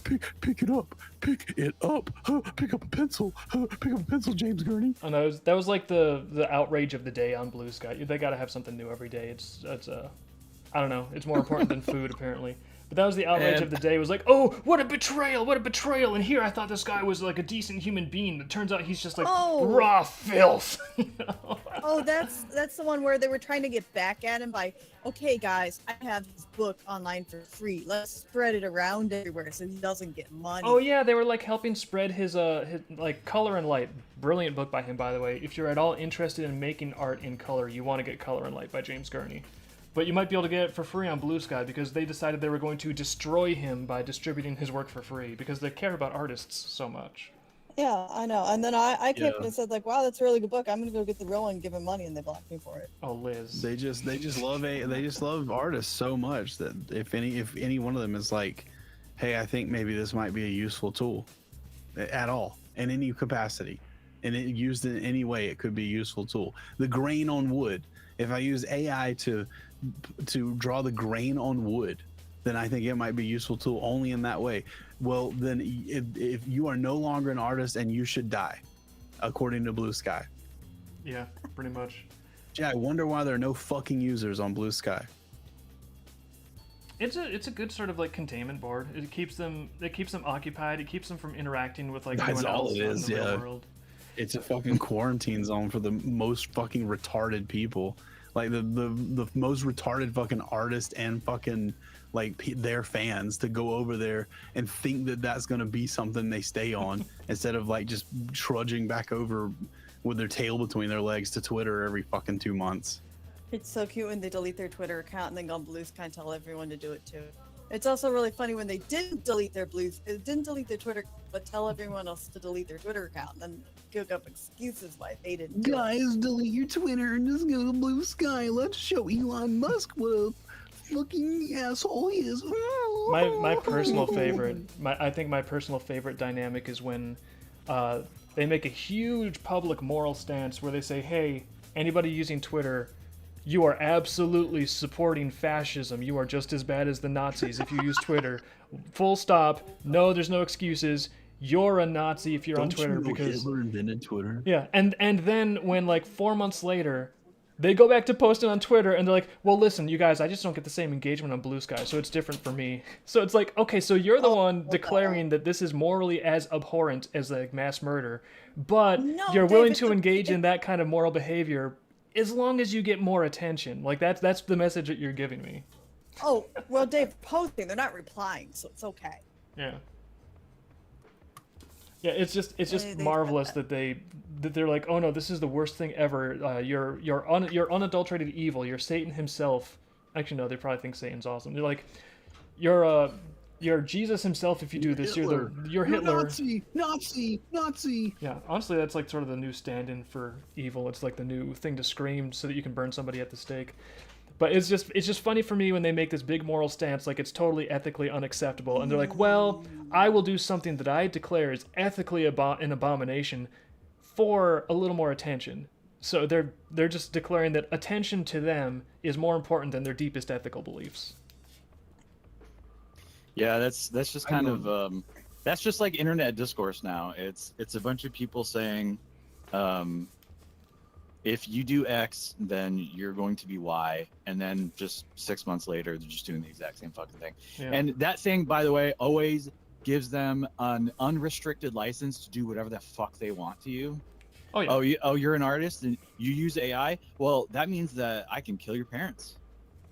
pick it up, pick up a pencil, James Gurney. I know that was like the outrage of the day on Blue Sky. They got to have something new every day. It's I don't know. It's more important than food apparently. But that was the outrage of the day. It was like, oh, what a betrayal! What a betrayal! And here I thought this guy was like a decent human being. It turns out he's just like raw filth. You know? Oh, that's the one where they were trying to get back at him by, okay, guys, I have this book online for free. Let's spread it around everywhere so he doesn't get money. Oh yeah, they were like helping spread his like Color and Light. Brilliant book by him, by the way. If you're at all interested in making art in color, you want to get Color and Light by James Gurney. But you might be able to get it for free on Blue Sky because they decided they were going to destroy him by distributing his work for free because they care about artists so much. Yeah, I know. And then I came and said like, wow, that's a really good book. I'm gonna go get the real one and give him money, and they blocked me for it. Oh, Liz. They just love artists so much that if any one of them is like, hey, I think maybe this might be a useful tool, at all in any capacity, and it used in any way, it could be a useful tool. The grain on wood. If I use AI to draw the grain on wood, then I think it might be a useful tool only in that way. Well, then if you are no longer an artist and you should die, according to Blue Sky. Yeah, pretty much. Yeah, I wonder why there are no fucking users on Blue Sky. It's a good sort of like containment board. It keeps them occupied. It keeps them from interacting with like That's anyone all else it out is, in the yeah. real world. It's a fucking quarantine zone for the most fucking retarded people. like the most retarded fucking artist and fucking like their fans to go over there and think that that's going to be something they stay on instead of like just trudging back over with their tail between their legs to Twitter every fucking 2 months. It's so cute when they delete their Twitter account and then go on Blue Sky and tell everyone to do it too. It's also really funny when they didn't delete their Twitter, but tell everyone else to delete their Twitter account, and then cook up excuses why they didn't. Guys, delete your Twitter and just go to Blue Sky. Let's show Elon Musk what a fucking asshole he is. My personal favorite, I think my personal favorite dynamic is when they make a huge public moral stance where they say, hey, anybody using Twitter, you are absolutely supporting fascism. You are just as bad as the Nazis if you use Twitter. Full stop. No, there's no excuses. You're a Nazi if you're on Twitter because Hitler invented Twitter. Yeah, and then when like 4 months later, they go back to posting on Twitter and they're like, well, listen, you guys, I just don't get the same engagement on Blue Sky, so it's different for me. So it's like, okay, so you're the one declaring that this is morally as abhorrent as like mass murder, but you're willing to engage in that kind of moral behavior as long as you get more attention. Like that's the message that you're giving me. Oh, well, Dave, posting, they're not replying, so it's okay. Yeah. Yeah, it's just marvelous that they're like, oh no, this is the worst thing ever. You're unadulterated evil. You're Satan himself. Actually, no, they probably think Satan's awesome. They're like, you're Jesus himself if you do this. Hitler. You're Hitler. Nazi. Yeah, honestly, that's like sort of the new stand-in for evil. It's like the new thing to scream so that you can burn somebody at the stake. But it's just funny for me when they make this big moral stance, like it's totally ethically unacceptable, and they're like, well, I will do something that I declare is ethically an abomination for a little more attention. So they're just declaring that attention to them is more important than their deepest ethical beliefs. Yeah, that's just kind of that's just like internet discourse now. It's a bunch of people saying, if you do X, then you're going to be Y, and then just 6 months later, they're just doing the exact same fucking thing. Yeah. And that thing, by the way, always gives them an unrestricted license to do whatever the fuck they want to you. Oh yeah. You're an artist and you use AI. Well, that means that I can kill your parents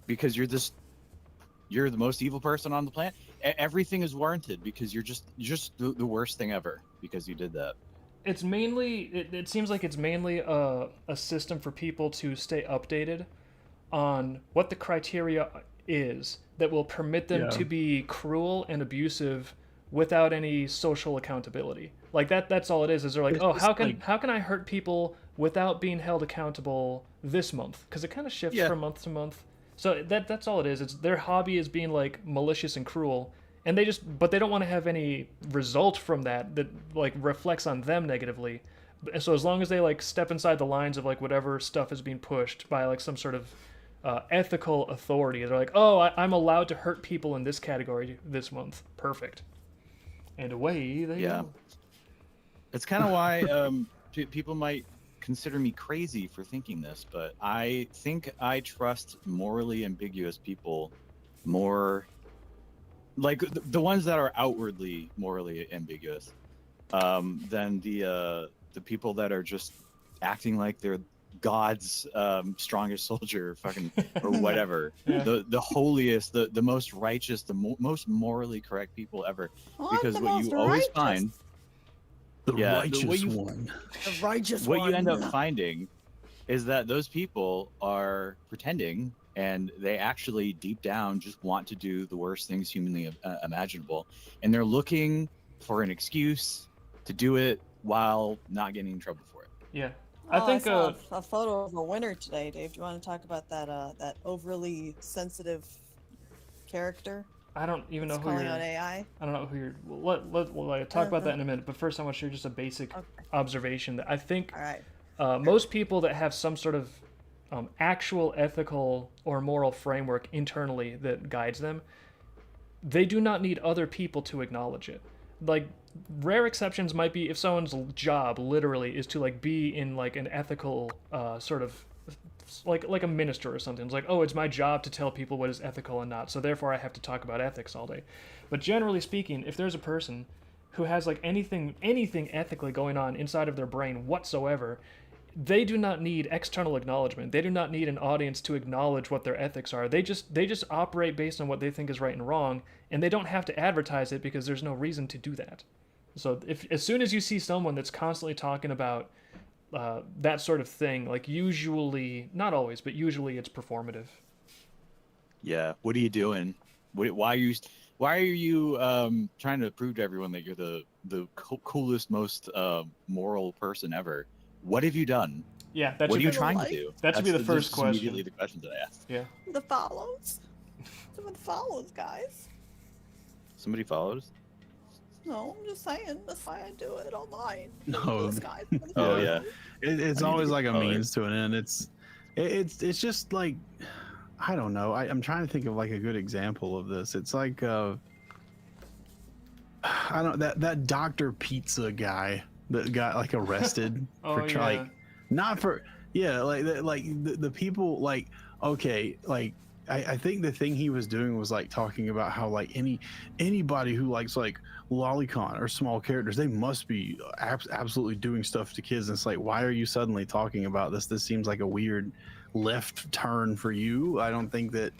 because you're the most evil person on the planet. Everything is warranted because you're just the worst thing ever because you did that. It's mainly it seems like it's mainly a system for people to stay updated on what the criteria is that will permit them to be cruel and abusive without any social accountability. Like that's all it is they're like, oh, how can I hurt people without being held accountable this month? Because it kind of shifts from month to month. So that's all it is. It's their hobby is being like malicious and cruel, and but they don't want to have any result from that like reflects on them negatively. So as long as they like step inside the lines of like whatever stuff is being pushed by like some sort of ethical authority, they're like, oh, I'm allowed to hurt people in this category this month. Perfect. And away they go. It's kind of why people might consider me crazy for thinking this, but I think I trust morally ambiguous people more, like the ones that are outwardly morally ambiguous, than the people that are just acting like they're God's strongest soldier, fucking or whatever. The holiest, the most righteous, the most morally correct people ever. Because what you always find. The righteous one. The righteous what one. you end up finding is that those people are pretending, and they actually deep down just want to do the worst things humanly imaginable, and they're looking for an excuse to do it while not getting in trouble for it. Yeah. I think saw a photo of a winner today, Dave. Do you want to talk about that overly sensitive character? I don't even know who calling you're. out AI. I don't know who you're. We'll talk about that in a minute. But first, I want to share just a basic observation that I think All right. most people that have some sort of actual ethical or moral framework internally that guides them, they do not need other people to acknowledge it. Like, rare exceptions might be if someone's job literally is to like be in like an ethical sort of like a minister or something. It's like, oh, it's my job to tell people what is ethical and not, so therefore I have to talk about ethics all day. But generally speaking, if there's a person who has like anything ethically going on inside of their brain whatsoever, they do not need external acknowledgement. They do not need an audience to acknowledge what their ethics are. They just operate based on what they think is right and wrong, and they don't have to advertise it because there's no reason to do that. So if as soon as you see someone that's constantly talking about that sort of thing, like usually, not always, but usually it's performative. Yeah. What are you doing? Why are you trying to prove to everyone that you're the coolest, most moral person ever? What have you done? Yeah, that What are should you be, trying to do? that should be the That's first question. Immediately the questions that I asked. Yeah. The follows. Some of the follows, guys. Somebody follows. No, I'm just saying. That's why I do it online. No. Those guys. Oh yeah. It's I need always to like get a followers. means to an end. It's just like, I don't know. I'm trying to think of like a good example of this. It's like I don't that Dr. Pizza guy that got like arrested for like not for like the people like okay like I think the thing he was doing was like talking about how like anybody who likes like lolicon or small characters, they must be absolutely doing stuff to kids. And it's like, why are you suddenly talking about this? This seems like a weird left turn for you. I don't think that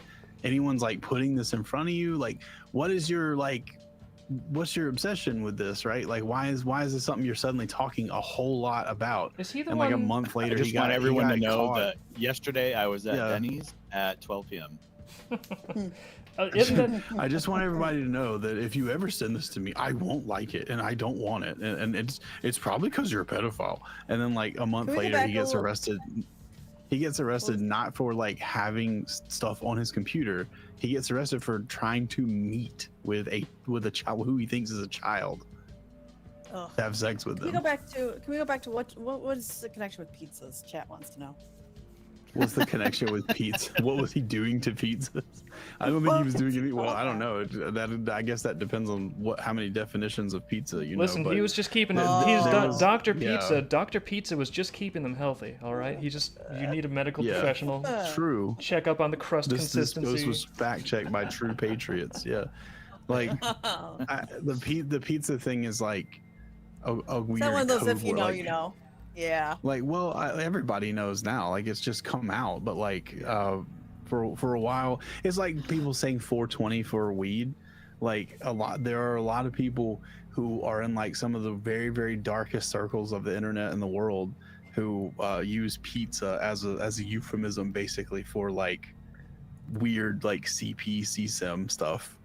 anyone's like putting this in front of you. Like, what's your obsession with this, right? Like, why is this something you're suddenly talking a whole lot about? Is he the And one? like a month later, I just he got want everyone to he got know caught. that yesterday I was at Yeah. Denny's at 12 p.m. Isn't that, I just want everybody to know that if you ever send this to me, I won't like it and I don't want it, and it's probably because you're a pedophile. And then like a month Can we go later, back he a gets little- arrested. He gets arrested not for like having stuff on his computer. He gets arrested for trying to meet with a child who he thinks is a child Ugh. to have sex with Can we them. go back to what is the connection with pizzas? Chat wants to know. What's the connection with pizza? What was he doing to pizzas? I don't think he was doing any. Well, I don't know. That I guess that depends on how many definitions of pizza you listen, know. But he was just keeping it. Oh. He's There was- Dr. yeah. Pizza. Dr. Pizza was just keeping them healthy. All right. You need a medical Yeah. professional. true. Check up on the crust This consistency. was fact checked by true patriots. Yeah, like the pizza thing is like a weird. Is that one of those code if you word, know, like, you know? Yeah. Like, well, everybody knows now. Like, it's just come out. But like, for a while, it's like people saying 420 for weed. Like there are a lot of people who are in like some of the very, very darkest circles of the internet in the world who use pizza as a euphemism, basically for like weird like CP CSIM stuff.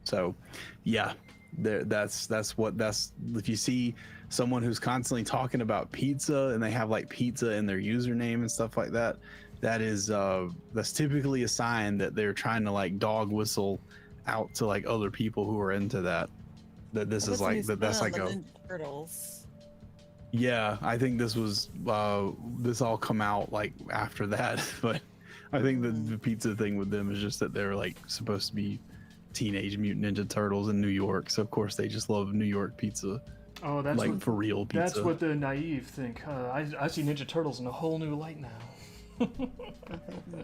So, yeah, that's if you see someone who's constantly talking about pizza and they have like pizza in their username and stuff like that, that's typically a sign that they're trying to like dog whistle out to like other people who are into that this is like that's like a Turtles. yeah, I think this all come out like after that. But I think the pizza thing with them is just that they're like supposed to be Teenage Mutant Ninja Turtles in New York, so of course they just love New York pizza. Oh, that's like what, for real pizza. That's what the naive think. I see Ninja Turtles in a whole new light now.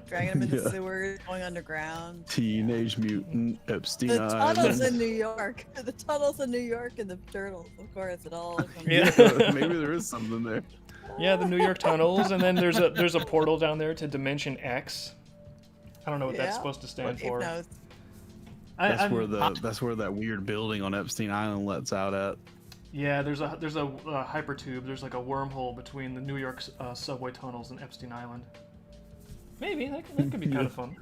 Dragging them in the Yeah. sewers, going underground. Teenage Mutant Epstein The tunnels Island. in New York. The tunnels in New York and the turtles. Of course, it all comes Yeah. Maybe there is something there. Yeah, the New York tunnels, and then there's a portal down there to Dimension X. I don't know what that's Yeah. supposed to stand Dave for. knows. That's where that weird building on Epstein Island lets out at. Yeah, there's a hypertube. There's like a wormhole between the New York subway tunnels and Epstein Island. Maybe that could be kind of fun.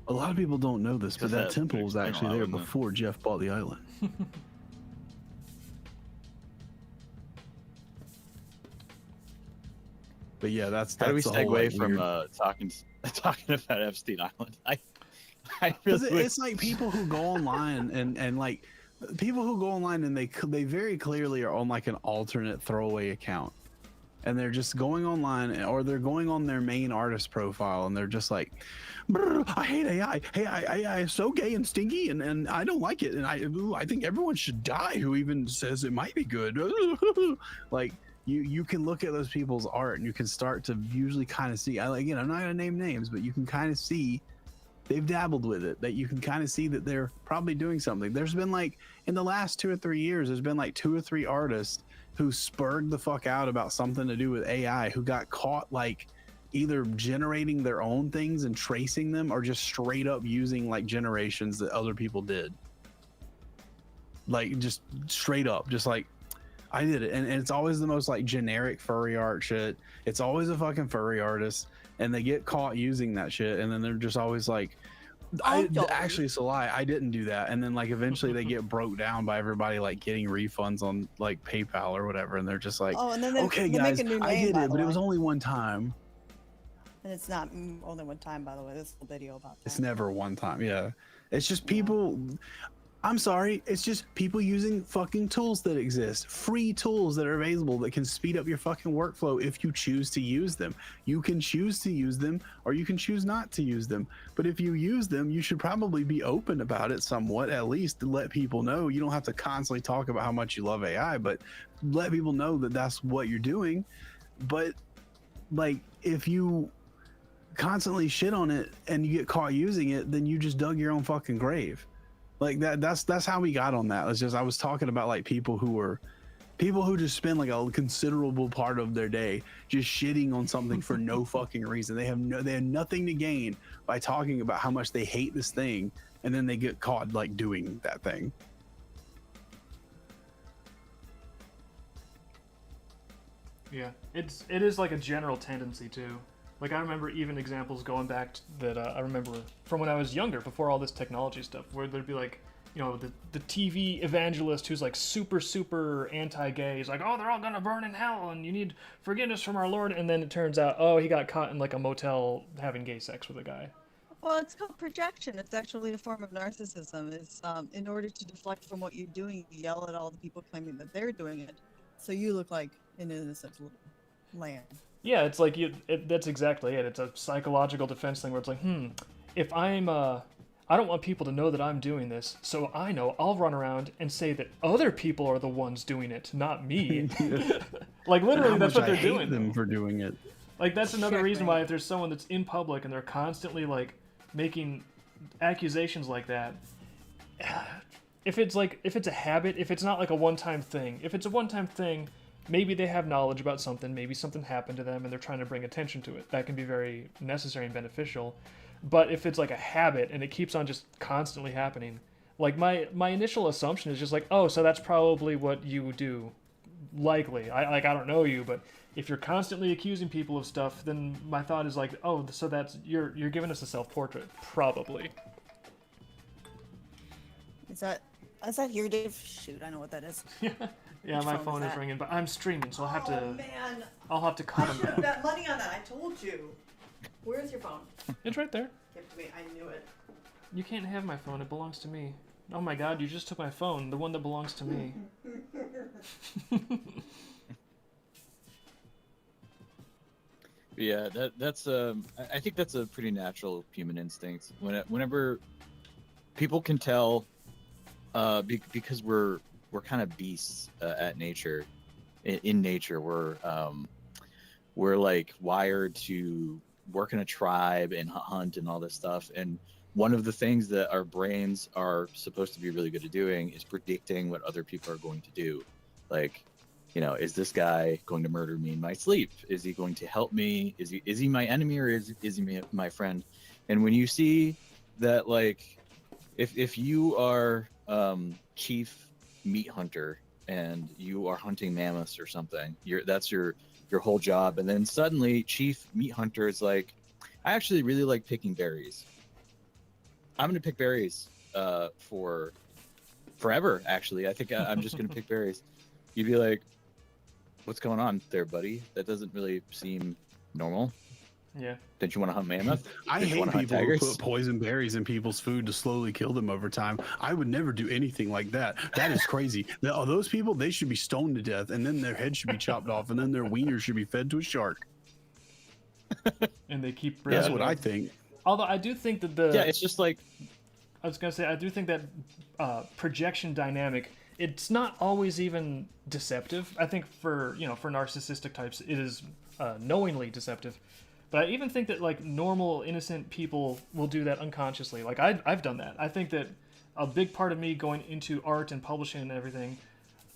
A lot of people don't know this, but Is that that temple was Epstein actually there Island, though? before Jeff bought the island. But yeah, that's How do we the whole, like, segue from weird- talking about Epstein Island? I 'Cause really it's like people who go online and like people who go online and they very clearly are on like an alternate throwaway account, and they're just going online or they're going on their main artist profile and they're just like, "Brr, I hate AI. Hey, AI is so gay and stinky and I don't like it, and I think everyone should die who even says it might be good." Like you can look at those people's art and you can start to usually kind of see. I'm not gonna name names, but you can kind of see they've dabbled with it, that you can kind of see that they're probably doing something. There's been like in the last 2 or 3 years, there's been like 2 or 3 artists who spurred the fuck out about something to do with AI, who got caught like either generating their own things and tracing them, or just straight up using like generations that other people did. Like just straight up, just like I did it. And it's always the most like generic furry art shit. It's always a fucking furry artist, and they get caught using that shit, and then they're just always like, actually it's a lie, I didn't do that. And then like eventually they get broke down by everybody like getting refunds on like PayPal or whatever, and they're just like, and then okay they guys, make a new I name, did by it, the but it way. was only one time. And it's not only one time, by the way. This whole video about that. It's never one time. Yeah, it's just people. I'm sorry, it's just people using fucking tools that exist, free tools that are available that can speed up your fucking workflow if you choose to use them. You can choose to use them, or you can choose not to use them. But if you use them, you should probably be open about it somewhat, at least to let people know. You don't have to constantly talk about how much you love AI, but let people know that that's what you're doing. But like, if you constantly shit on it and you get caught using it, then you just dug your own fucking grave. Like that's how we got on that. It's just, I was talking about like people who just spend like a considerable part of their day just shitting on something for no fucking reason. They have nothing to gain by talking about how much they hate this thing, and then they get caught like doing that thing. Yeah, it is like a general tendency too. Like I remember even examples going back that I remember from when I was younger, before all this technology stuff, where there'd be like, you know, the TV evangelist who's like super anti-gay. He's like, oh, they're all gonna burn in hell, and you need forgiveness from our Lord. And then it turns out, oh, he got caught in like a motel having gay sex with a guy. Well, it's called projection. It's actually a form of narcissism. It's in order to deflect from what you're doing, you yell at all the people claiming that they're doing it, so you look like an innocent little lamb. Yeah, it's like that's exactly it. It's a psychological defense thing where it's like, if I don't want people to know that I'm doing this, so I know I'll run around and say that other people are the ones doing it, not me. Like literally, that's what they're doing. Them for doing it. Like that's another reason why if there's someone that's in public and they're constantly like making accusations like that, if it's a habit, if it's not like a one-time thing, if it's a one-time thing, maybe they have knowledge about something, maybe something happened to them and they're trying to bring attention to it. That can be very necessary and beneficial. But if it's like a habit and it keeps on just constantly happening, like my initial assumption is just like, oh, so that's probably what you do. Likely. I don't know you, but if you're constantly accusing people of stuff, then my thought is like, oh, so that's you're giving us a self-portrait, probably. Is that here, Dave? Shoot, I know what that is. Yeah, Which my phone phone is is that? ringing, but I'm streaming, so I'll have to. Oh man, I'll have to call them back. bet money on that. I told you. Where's your phone? It's right there. Give it to me. I knew it. You can't have my phone. It belongs to me. Oh my God! You just took my phone, the one that belongs to me. Yeah, that's I think that's a pretty natural human instinct. Whenever people can tell, because we're kind of beasts at nature. In nature, we're like wired to work in a tribe and hunt and all this stuff. And one of the things that our brains are supposed to be really good at doing is predicting what other people are going to do. Like, you know, is this guy going to murder me in my sleep? Is he going to help me? Is he my enemy, or is he my friend? And when you see that, like, if you are chief meat hunter and you are hunting mammoths or something, that's your whole job. And then suddenly chief meat hunter is like, I actually really like picking berries. I'm gonna pick berries for forever. Actually, I think I'm just gonna pick berries. You'd be like, what's going on there, buddy? That doesn't really seem normal. Yeah. Don't you want to hunt mammoth? I Don't you hate wanna hunt people who tigers? put poison berries in people's food to slowly kill them over time. I would never do anything like that. That is crazy. Those people, they should be stoned to death, and then their head should be chopped off, and then their wieners should be fed to a shark. And they keep. That's what I think. Although I do think that Yeah, it's just like, I was gonna say, I do think that projection dynamic, it's not always even deceptive. I think for narcissistic types, it is knowingly deceptive. But I even think that like normal, innocent people will do that unconsciously. Like I've done that. I think that a big part of me going into art and publishing and everything,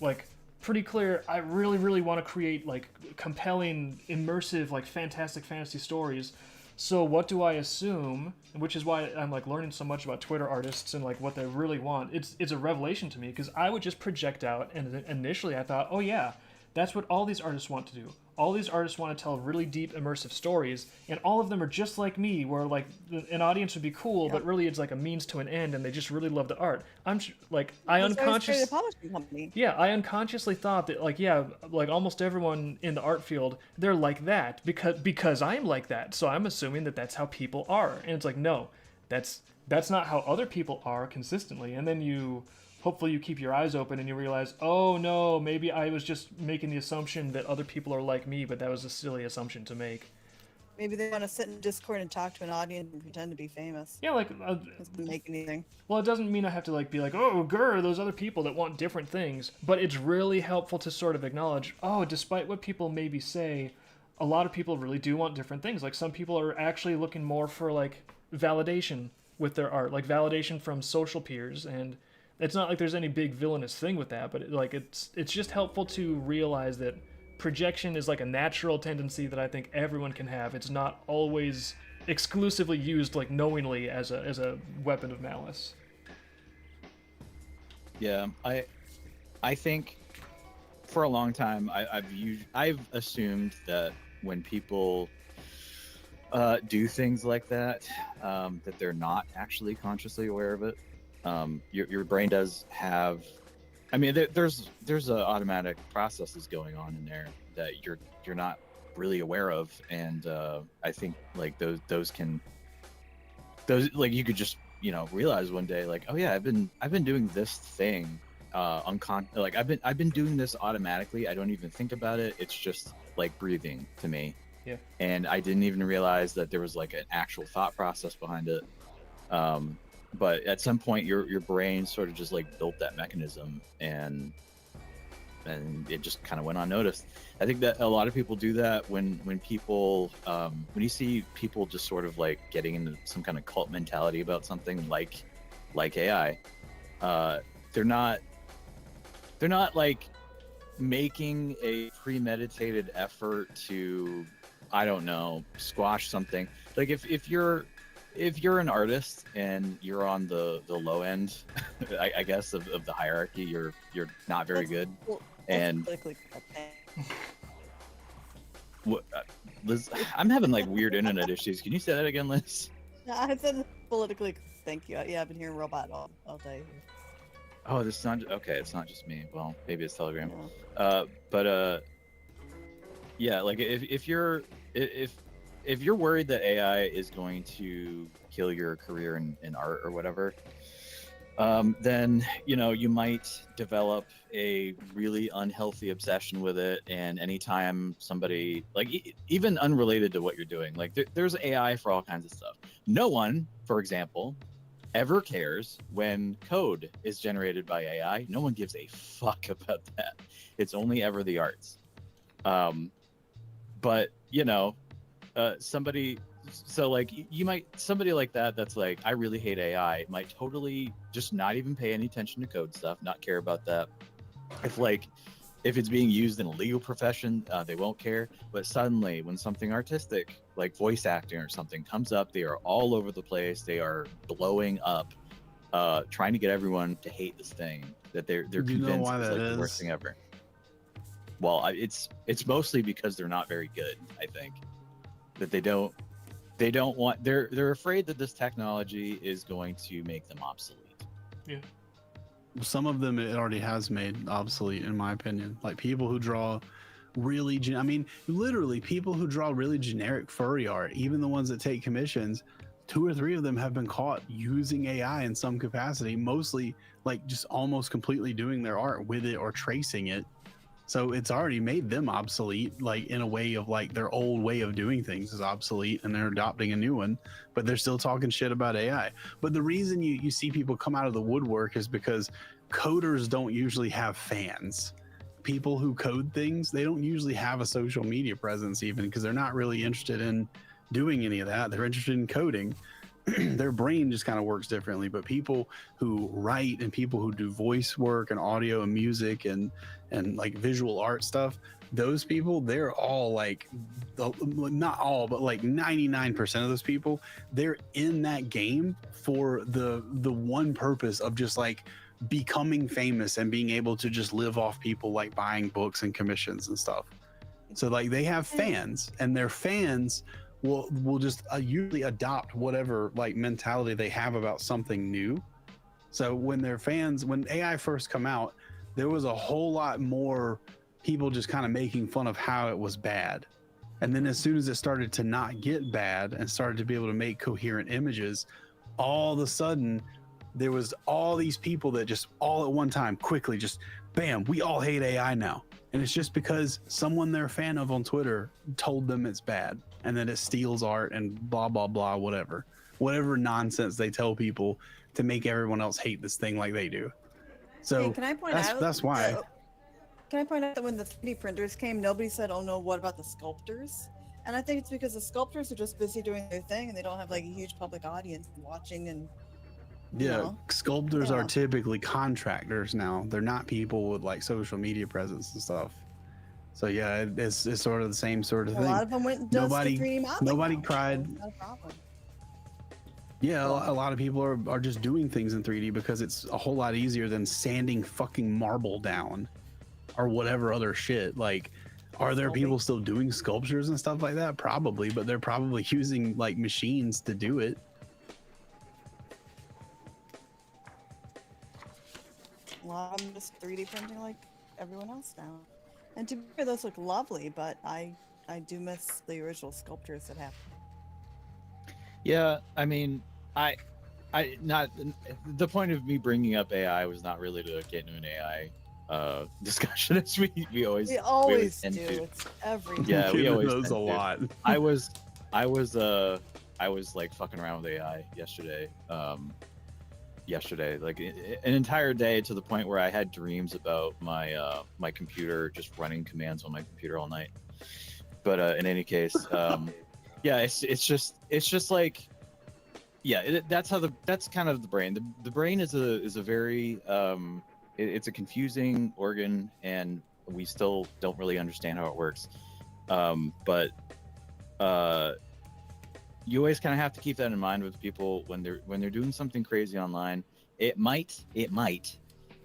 like pretty clear I really, really want to create like compelling, immersive, like fantastic fantasy stories. So what do I assume? Which is why I'm like learning so much about Twitter artists and like what they really want. It's a revelation to me because I would just project out, and initially I thought, oh yeah, that's what all these artists want to do. All these artists want to tell really deep, immersive stories, and all of them are just like me, where like an audience would be cool, but really it's like a means to an end, and they just really love the art. Like I That's why I started unconsciously. a publishing company. Yeah, I unconsciously thought that like yeah, like almost everyone in the art field, they're like that because I'm like that. So I'm assuming that that's how people are. And it's like no, that's not how other people are consistently. And then hopefully you keep your eyes open and you realize, "Oh no, maybe I was just making the assumption that other people are like me, but that was a silly assumption to make." Maybe they want to sit in Discord and talk to an audience and pretend to be famous. Yeah, like Doesn't make anything. well, it doesn't mean I have to like be like, oh, grr, those other people that want different things. But it's really helpful to sort of acknowledge, oh, despite what people maybe say, a lot of people really do want different things. Like some people are actually looking more for like validation with their art, like validation from social peers, and it's not like there's any big villainous thing with that. But it's just helpful to realize that projection is like a natural tendency that I think everyone can have. It's not always exclusively used like knowingly as a weapon of malice. Yeah, I think for a long time I've assumed that when people do things like that, that they're not actually consciously aware of it. Your brain does have, I mean, there's automatic processes going on in there that you're not really aware of, and I think like those like you could just realize one day like, oh yeah, I've been doing this thing like I've been doing this automatically. I don't even think about it. It's just like breathing to me. Yeah. And I didn't even realize that there was like an actual thought process behind it. But at some point your brain sort of just like built that mechanism, and it just kind of went unnoticed. I think that a lot of people do that when people when you see people just sort of like getting into some kind of cult mentality about something like AI. They're not like making a premeditated effort to, I don't know, squash something. Like if you're an artist and you're on the low end, I guess of the hierarchy, you're not very good. And what, Liz, I'm having like weird internet issues. Can you say that again, Liz? No, I said politically. Thank you. Yeah, I've been hearing robot all day. Oh, this is not okay. It's not just me. Well, maybe it's Telegram. Yeah. But yeah, like if you're worried that AI is going to kill your career in art or whatever, then you might develop a really unhealthy obsession with it. And anytime somebody like even unrelated to what you're doing, like there's AI for all kinds of stuff. No one, for example, ever cares when code is generated by AI. No one gives a fuck about that. It's only ever the arts. But somebody, so like somebody like that's like, I really hate AI, might totally just not even pay any attention to code stuff, not care about that. If it's being used in a legal profession, they won't care. But suddenly when something artistic like voice acting or something comes up, they are all over the place. They are blowing up, trying to get everyone to hate this thing that they're convinced is like the worst thing ever. Well, it's mostly because they're not very good. I think that they don't want. They're afraid that this technology is going to make them obsolete. Yeah. Some of them it already has made obsolete, in my opinion. Like people who draw really, literally people who draw really generic furry art, even the ones that take commissions, 2 or 3 of them have been caught using AI in some capacity, mostly like just almost completely doing their art with it or tracing it. So it's already made them obsolete, like in a way of like their old way of doing things is obsolete and they're adopting a new one, but they're still talking shit about AI. But the reason you see people come out of the woodwork is because coders don't usually have fans. People who code things, they don't usually have a social media presence even, because they're not really interested in doing any of that. They're interested in coding. their brain just kind of works differently. But people who write and people who do voice work and audio and music and like visual art stuff, those people, they're all like, not all, but like 99% of those people, they're in that game for the one purpose of just like becoming famous and being able to just live off people like buying books and commissions and stuff. So like they have fans, and their fans will just usually adopt whatever like mentality they have about something new. So when their fans, when AI first come out, there was a whole lot more people just kind of making fun of how it was bad. And then as soon as it started to not get bad and started to be able to make coherent images, all of a sudden there was all these people that just all at one time quickly just bam, we all hate AI now. And it's just because someone they're a fan of on Twitter told them it's bad and that it steals art and blah, blah, blah, whatever nonsense they tell people to make everyone else hate this thing like they do. So Hey, can I point that's why. Can I point out that when the 3D printers came, nobody said, "Oh no, what about the sculptors?" And I think it's because the sculptors are just busy doing their thing, and they don't have like a huge public audience watching. And Yeah, sculptors are Yeah. typically contractors now. They're not people with like social media presence and stuff. So yeah, it's sort of the same sort of a thing. lot of them went and does Nobody- the 3D modeling. nobody now, cried. So it's not a problem. Yeah, a lot of people are just doing things in 3D because it's a whole lot easier than sanding fucking marble down or whatever other shit. Like, are there people still doing sculptures and stuff like that? Probably, but they're probably using like machines to do it. A lot of them just 3D printing like everyone else now. And to be fair, those look lovely, but I do miss the original sculptures that happened. Yeah, I mean, I not the point of me bringing up AI was not really to get into an AI discussion, as we always We tend do. to. It's every Yeah, we always those a tend to. lot. I was like fucking around with AI yesterday. Yesterday, like an entire day, to the point where I had dreams about my my computer just running commands on my computer all night. But in any case, yeah, it's just like, yeah, that's kind of the brain. The brain is a very it's a confusing organ, and we still don't really understand how it works. But you always kind of have to keep that in mind with people when they're doing something crazy online. It might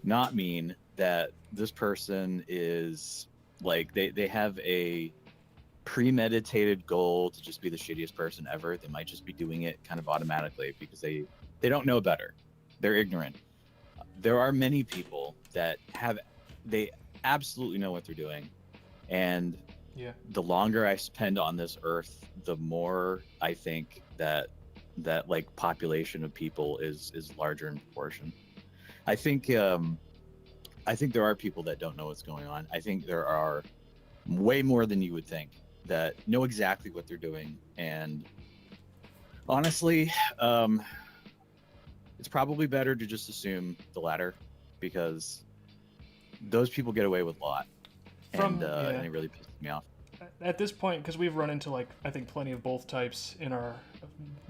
not mean that this person is like they have a premeditated goal to just be the shittiest person ever. They might just be doing it kind of automatically because they don't know better. They're ignorant. There are many people that they absolutely know what they're doing, and Yeah. the longer I spend on this earth, the more I think that like population of people is larger in proportion. I think there are people that don't know what's going on. I think there are way more than you would think that know exactly what they're doing. And honestly, it's probably better to just assume the latter, because those people get away with a lot, and it really pisses me off. At this point, because we've run into like I think plenty of both types in our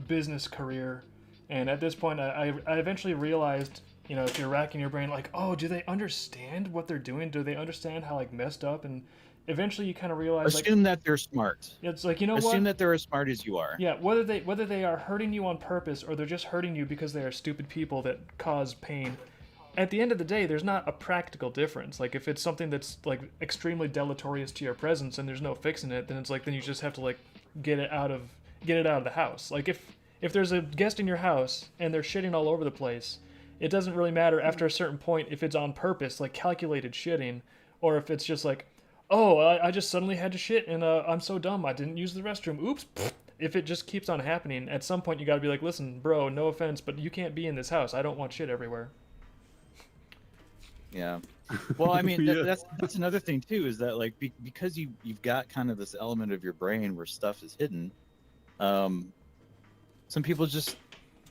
business career, and at this point I eventually realized, you know, if you're racking your brain like, oh, do they understand what they're doing? Do they understand how like messed up? And eventually you kind of realize Assume that they're smart. it's like, you know what? Assume that they're as smart as you are. Yeah, whether they are hurting you on purpose or they're just hurting you because they are stupid people that cause pain. At the end of the day, there's not a practical difference. Like if it's something that's like extremely deleterious to your presence and there's no fixing it, then it's like then you just have to like get it out of the house. Like if there's a guest in your house and they're shitting all over the place, it doesn't really matter after a certain point if it's on purpose, like calculated shitting, or if it's just like, oh, I just suddenly had to shit and I'm so dumb I didn't use the restroom. Oops. If it just keeps on happening, at some point you got to be like, listen, bro, no offense, but you can't be in this house. I don't want shit everywhere. Yeah. Well, I mean, Yeah. that's another thing too, is that like because you've got kind of this element of your brain where stuff is hidden. Some people just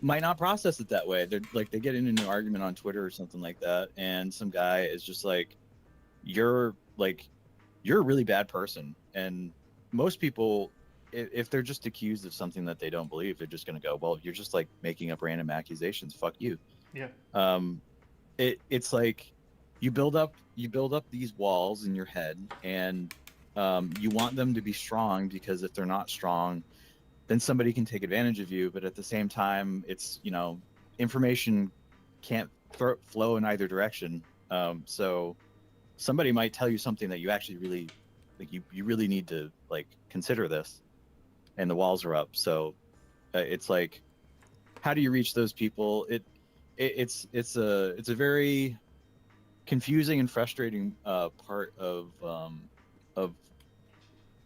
might not process it that way. They're like, they get in an argument on Twitter or something like that, and some guy is just like, you're a really bad person. And most people if they're just accused of something that they don't believe, they're just going to go, well, you're just like making up random accusations. Fuck you. Yeah. It's like you build up these walls in your head, and you want them to be strong, because if they're not strong, then somebody can take advantage of you. But at the same time, it's, information can't flow in either direction. So somebody might tell you something that you actually really like, you really need to like consider this, and the walls are up. So it's like, how do you reach those people? It's a very confusing and frustrating part of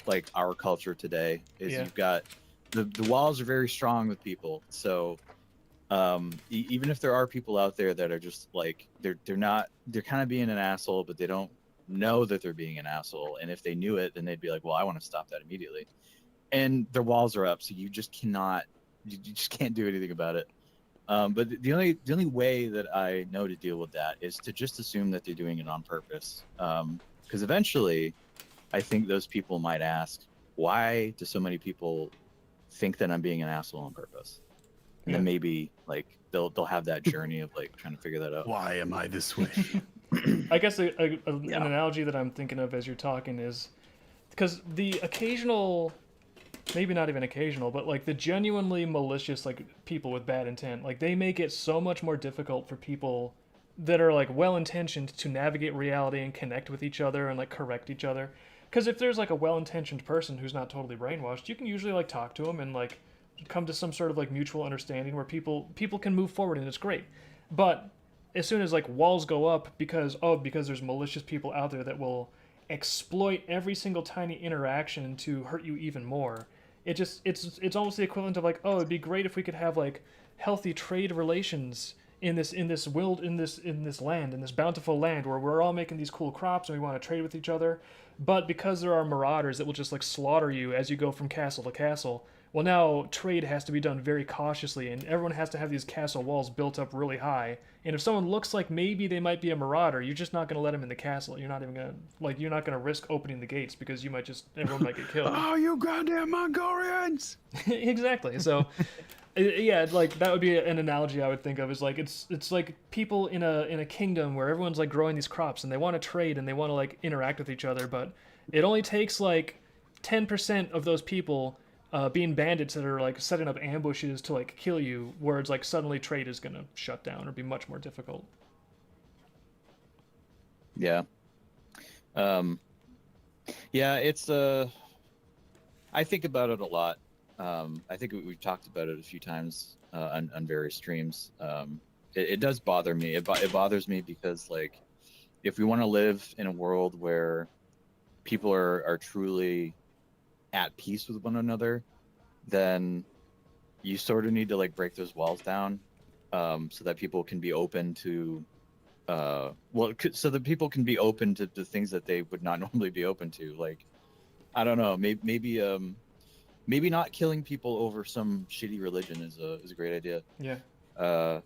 like our culture today. Is Yeah. you've got the walls are very strong with people. So even if there are people out there that are just like, they're kind of being an asshole, but they don't know that they're being an asshole. And if they knew it, then they'd be like, well, I want to stop that immediately. And their walls are up, so you just can't do anything about it. But the only way that I know to deal with that is to just assume that they're doing it on purpose. Because eventually, I think those people might ask, why do so many people think that I'm being an asshole on purpose? And then maybe like they'll have that journey of like trying to figure that out. Why am I this way? I guess an analogy that I'm thinking of as you're talking is because the occasional, maybe not even occasional, but like the genuinely malicious like people with bad intent, like they make it so much more difficult for people that are like well-intentioned to navigate reality and connect with each other and like correct each other. Because if there's like a well-intentioned person who's not totally brainwashed, you can usually like talk to them and like come to some sort of like mutual understanding where people can move forward, and it's great. But as soon as like walls go up because there's malicious people out there that will exploit every single tiny interaction to hurt you even more, it's almost the equivalent of like, oh, it'd be great if we could have like healthy trade relations in this land, in this bountiful land where we're all making these cool crops and we want to trade with each other. But because there are marauders that will just like slaughter you as you go from castle to castle, well, now trade has to be done very cautiously, and everyone has to have these castle walls built up really high. And if someone looks like maybe they might be a marauder, you're just not going to let them in the castle. You're not going to risk opening the gates because everyone might get killed. Oh, you goddamn Mongolians! Exactly. So, yeah, like that would be an analogy I would think of, is like it's like people in a kingdom where everyone's like growing these crops and they want to trade and they want to like interact with each other, but it only takes like 10% of those people being bandits that are like setting up ambushes to like kill you, where it's like suddenly trade is gonna shut down or be much more difficult. Yeah. Yeah, it's I think about it a lot. I think we've talked about it a few times on various streams. It does bother me. It bothers me because like, if we want to live in a world where people are truly at peace with one another, then you sort of need to like break those walls down, so that people can be open to so that people can be open to the things that they would not normally be open to. Like, I don't know, maybe not killing people over some shitty religion is a great idea. Yeah. But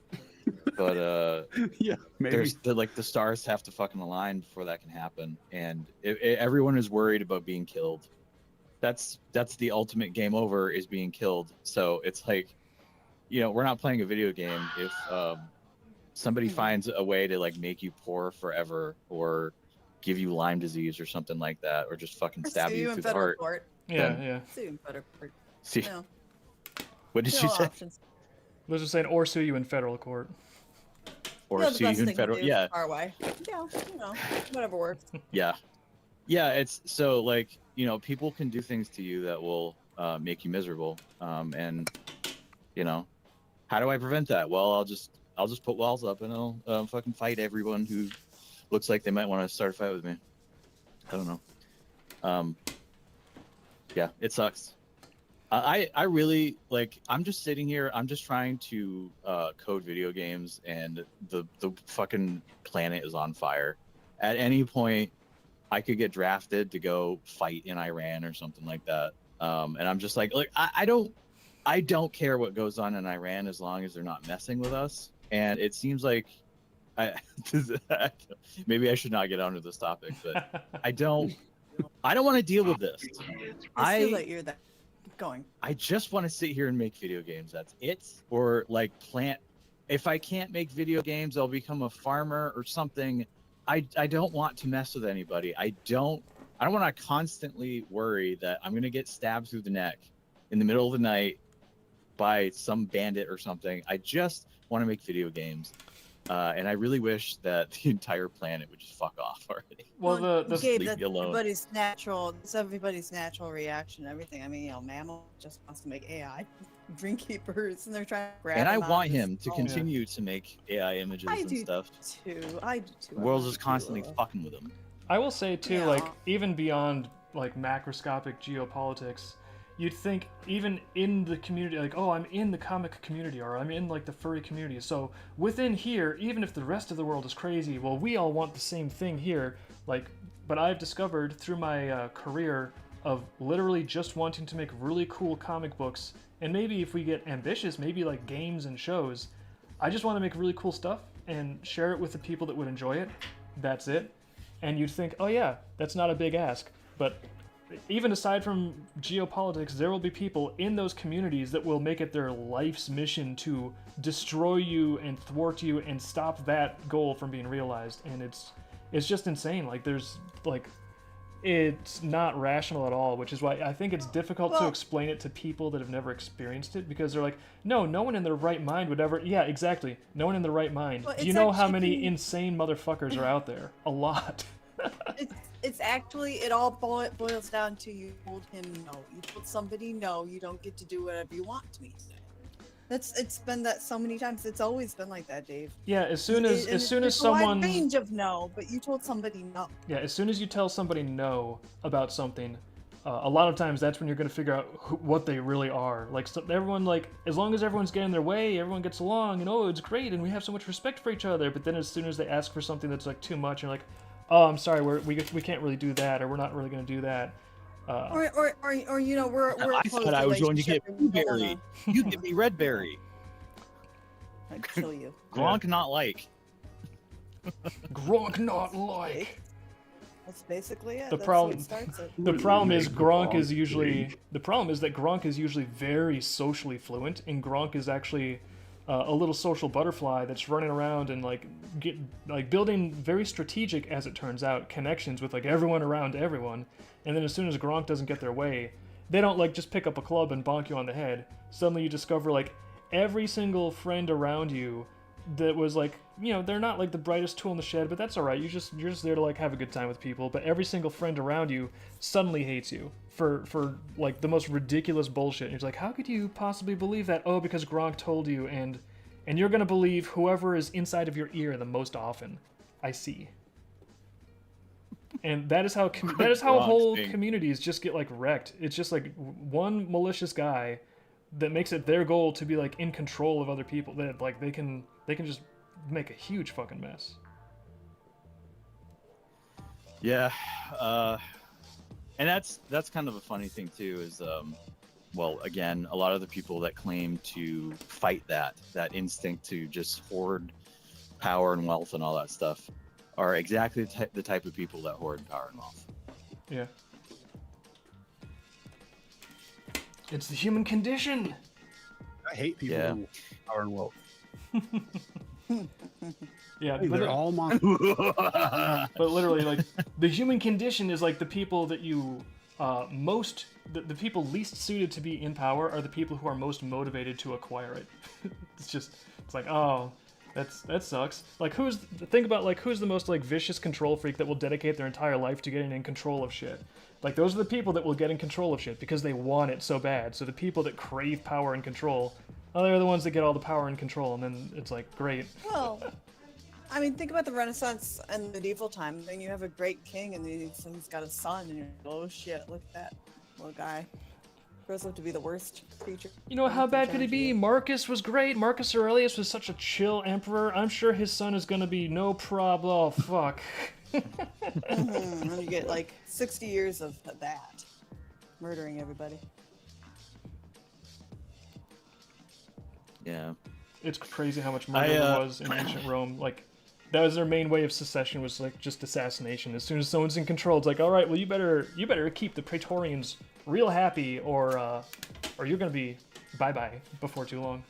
Yeah, maybe. the stars have to fucking align before that can happen, and everyone is worried about being killed. That's the ultimate game over, is being killed. So it's like, we're not playing a video game if somebody finds a way to like make you poor forever, or give you Lyme disease or something like that, or just fucking stab you through the heart. Court. Yeah. Sue you in federal court. See, No. what did No she say? options. I was just saying, or sue you in federal court. Or The sue best you in thing to federal? do, Yeah, Our way. Yeah, whatever works. yeah. It's so like, people can do things to you that will make you miserable. And how do I prevent that? Well, I'll just put walls up, and I'll fucking fight everyone who looks like they might want to start a fight with me. I don't know. Yeah, it sucks. I really like, I'm just sitting here, I'm just trying to code video games, and the fucking planet is on fire. At any point I could get drafted to go fight in Iran or something like that. And I'm just like I don't care what goes on in Iran as long as they're not messing with us. And it seems like maybe I should not get onto this topic, but I don't want to deal with this. I feel that you're that. going. I just want to sit here and make video games. That's it. Or like plant. If I can't make video games, I'll become a farmer or something. I don't want to mess with anybody. I don't want to constantly worry that I'm gonna get stabbed through the neck in the middle of the night by some bandit or something. I just want to make video games. And I really wish that the entire planet would just fuck off already. Well, Gabe, leave that's me alone. everybody's natural reaction. Everything. I mean, mammal just wants to make AI dream keepers, and they're trying to grab. And I him out want of his him to phone. continue to make AI images I and do stuff. too. I do too. The world's I just do, constantly fucking with him. I will say too, Yeah. like even beyond like macroscopic geopolitics, you'd think even in the community, like, oh, I'm in the comic community or I'm in like the furry community. So within here, even if the rest of the world is crazy, well, we all want the same thing here. Like, but I've discovered through my career of literally just wanting to make really cool comic books, and maybe if we get ambitious, maybe like games and shows, I just want to make really cool stuff and share it with the people that would enjoy it. That's it. And you'd think, oh yeah, that's not a big ask. But even aside from geopolitics, there will be people in those communities that will make it their life's mission to destroy you and thwart you and stop that goal from being realized. And it's just insane. Like there's like, it's not rational at all, which is why I think it's difficult to Well- explain it to people that have never experienced it, because they're like, no one in their right mind would ever. Yeah, exactly. No one in their right mind. Well, Do you it's know how actually- many insane motherfuckers are out there? A lot. It's actually, it all boils down to you told him no. You told somebody no. You don't get to do whatever you want to me. It's been that so many times. It's always been like that, Dave. Yeah, as soon as It's a someone. wide range of no, but you told somebody no. Yeah, as soon as you tell somebody no about something, a lot of times that's when you're going to figure out what they really are. Like everyone, like as long as everyone's getting their way, everyone gets along, and oh, it's great, and we have so much respect for each other. But then as soon as they ask for something that's like too much, you're like, oh, I'm sorry, we can't really do that, or we're not really going to do that. Or you know we're I close thought I was going to relationship get and we don't blueberry. wanna- You give me red berry. I'd kill you. Gronk not like. Gronk not like. That's basically it. The That's problem- what starts it. The problem is Make Gronk is Gronk usually big. the problem is that Gronk is usually very socially fluent, and Gronk is actually a little social butterfly that's running around and like building very strategic, as it turns out, connections with like everyone around everyone. And then as soon as Gronk doesn't get their way, they don't like just pick up a club and bonk you on the head. Suddenly you discover like every single friend around you that was like, you know, they're not like the brightest tool in the shed, but that's all right. You're just there to like have a good time with people. But every single friend around you suddenly hates you for like the most ridiculous bullshit. And you're like, how could you possibly believe that? Oh, because Gronk told you, and you're gonna believe whoever is inside of your ear the most often. I see. And that is how Gronk's whole being- communities just get like wrecked. It's just like one malicious guy that makes it their goal to be like in control of other people. That like they can just make a huge fucking mess. Yeah, and that's kind of a funny thing too. Is well, again, a lot of the people that claim to fight that instinct to just hoard power and wealth and all that stuff are exactly the type of people that hoard power and wealth. Yeah. It's the human condition. I hate people Yeah. who power and wealth. Yeah, Hey, but, they're all monsters. but literally, like the human condition is like the people that you the people least suited to be in power are the people who are most motivated to acquire it. It's like, oh, that sucks. Like think about like who's the most like vicious control freak that will dedicate their entire life to getting in control of shit. Like those are the people that will get in control of shit because they want it so bad. So the people that crave power and control, they're the ones that get all the power and control, and then it's like great. Well, I mean, think about the Renaissance and medieval time. Then you have a great king, and he's got a son, and you're like, oh shit, look at that little guy. Grows up to be the worst creature. You know, how bad could he be? Marcus was great. Marcus Aurelius was such a chill emperor. I'm sure his son is gonna be no problem. Oh, fuck. And you get like 60 years of that, murdering everybody. Yeah. It's crazy how much murder there was in ancient Rome. Like, that was their main way of secession, was like just assassination. As soon as someone's in control, it's like, all right, well, you better keep the Praetorians real happy, or you're gonna be bye-bye before too long.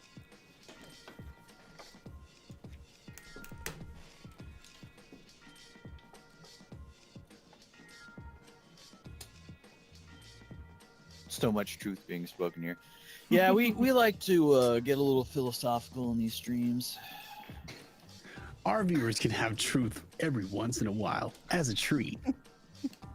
So much truth being spoken here. Yeah, we like to get a little philosophical in these streams. Our viewers can have truth every once in a while as a treat.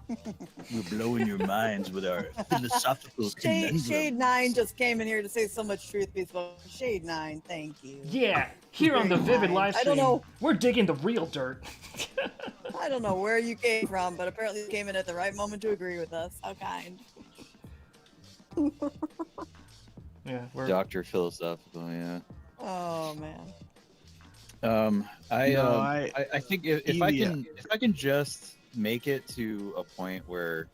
We're blowing your minds with our philosophical conundrum. Shade 9 just came in here to say so much truth be spoken. Shade 9, thank you. Yeah, here on the Vivid live I don't stream, know. we're digging the real dirt. I don't know where you came from, but apparently you came in at the right moment to agree with us. How kind. Yeah, we're Dr. Philosophical, yeah. Oh man. I think if I can just make it to a point where,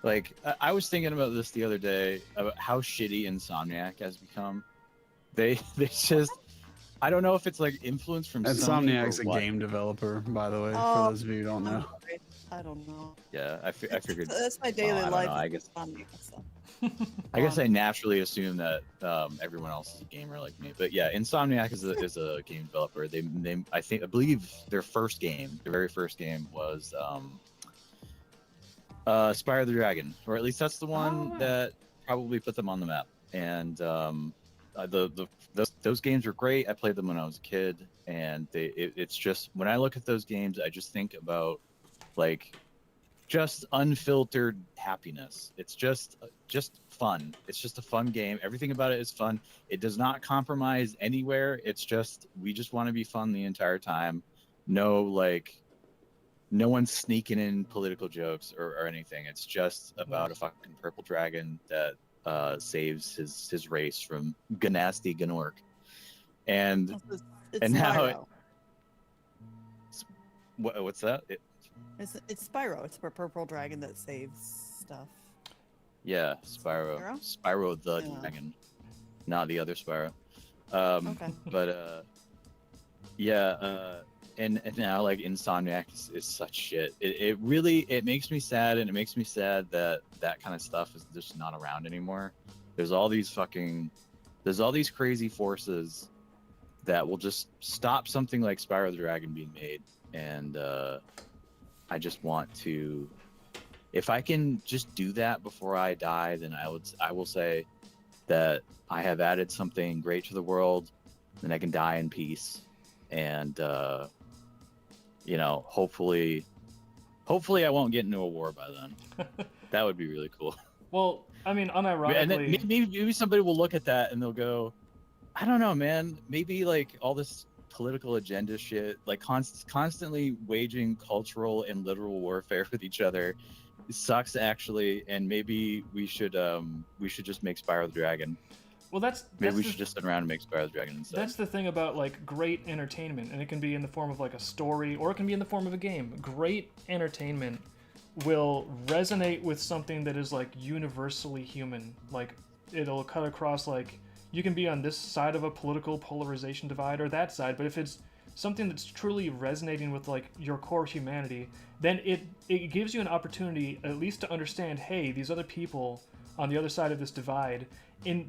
like, I was thinking about this the other day about how shitty Insomniac has become. They just, I don't know if it's like influence from Insomniac's Sony a or what. game developer, by the way, Oh. for those of you who don't know. I don't know. Yeah, I figured. That's my daily I don't life. know, I guess- So. I guess I naturally assume that everyone else is a gamer like me, but yeah, Insomniac is a game developer. They I believe their very first game was Spyro the Dragon, or at least that's the one wow. that probably put them on the map. And those games were great. I played them when I was a kid, and it's just when I look at those games, I just think about like just unfiltered happiness. It's just fun. It's just a fun game. Everything about it is fun. It does not compromise anywhere. It's just we just want to be fun the entire time. No one's sneaking in political jokes or anything. It's just about a fucking purple dragon that saves his race from Ganasty Ganork. And It's and now Spyro. what's that? It's Spyro. It's a purple dragon that saves stuff. Yeah, Spyro the Yeah. dragon, not the other Spyro. Okay. But and now like Insomniac is such shit. It really makes me sad, and it makes me sad that that kind of stuff is just not around anymore. There's all these crazy forces that will just stop something like Spyro the Dragon being made, and I just want to. If I can just do that before I die, then I will say that I have added something great to the world, and I can die in peace. And hopefully I won't get into a war by then. That would be really cool. Well, I mean, unironically, And then maybe somebody will look at that and they'll go, I don't know, man. Maybe like all this political agenda shit, like constantly waging cultural and literal warfare with each other, sucks actually. And maybe we should just make Spyro the Dragon. well, Maybe we should just sit around and make Spyro the Dragon instead. That's the thing about like great entertainment, and it can be in the form of like a story, or it can be in the form of a game. Great entertainment will resonate with something that is like universally human. Like it'll cut across, like you can be on this side of a political polarization divide or that side, but if it's something that's truly resonating with like your core humanity, then it gives you an opportunity at least to understand, hey, these other people on the other side of this divide,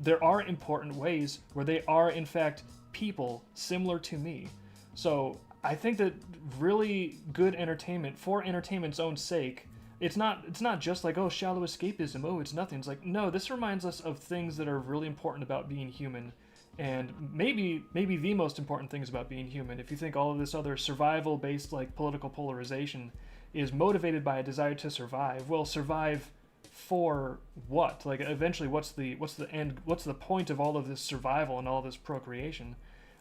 there are important ways where they are in fact people similar to me. So I think that really good entertainment, for entertainment's own sake, it's not just like, oh, shallow escapism, oh, it's nothing. It's like, no, this reminds us of things that are really important about being human, and maybe the most important things about being human. If you think all of this other survival based like political polarization is motivated by a desire to survive, well, survive for what? Like eventually what's the end, what's the point of all of this survival and all of this procreation?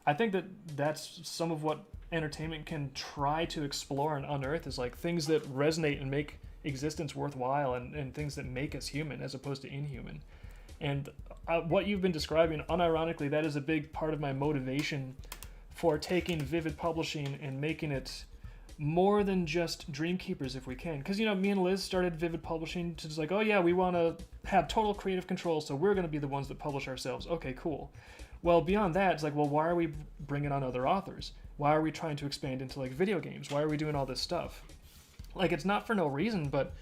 I think that that's some of what entertainment can try to explore and unearth, is like things that resonate and make existence worthwhile, and things that make us human as opposed to inhuman. And what you've been describing, unironically, that is a big part of my motivation for taking Vivid Publishing and making it more than just Dreamkeepers if we can. Because, me and Liz started Vivid Publishing to just like, oh yeah, we want to have total creative control, so we're going to be the ones that publish ourselves. Okay, cool. Well, beyond that, it's like, well, why are we bringing on other authors? Why are we trying to expand into like video games? Why are we doing all this stuff? Like, it's not for no reason, but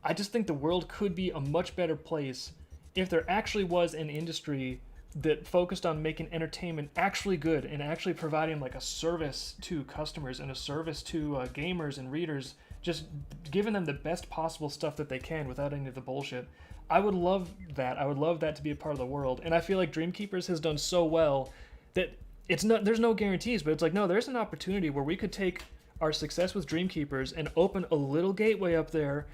I just think the world could be a much better place if there actually was an industry that focused on making entertainment actually good and actually providing like a service to customers and a service to gamers and readers, just giving them the best possible stuff that they can without any of the bullshit. I would love that. I would love that to be a part of the world. And I feel like Dreamkeepers has done so well that it's not, there's no guarantees, but it's like, no, there's an opportunity where we could take our success with Dreamkeepers and open a little gateway up there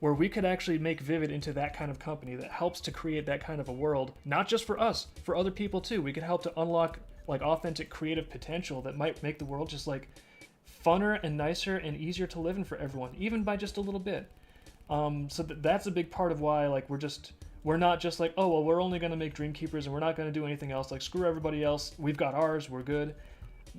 where we could actually make Vivid into that kind of company that helps to create that kind of a world, not just for us, for other people too. We could help to unlock like authentic creative potential that might make the world just like funner and nicer and easier to live in for everyone, even by just a little bit. So that's a big part of why like we're not just like, oh well, we're only going to make Dreamkeepers and we're not going to do anything else. Like, screw everybody else. We've got ours. We're good.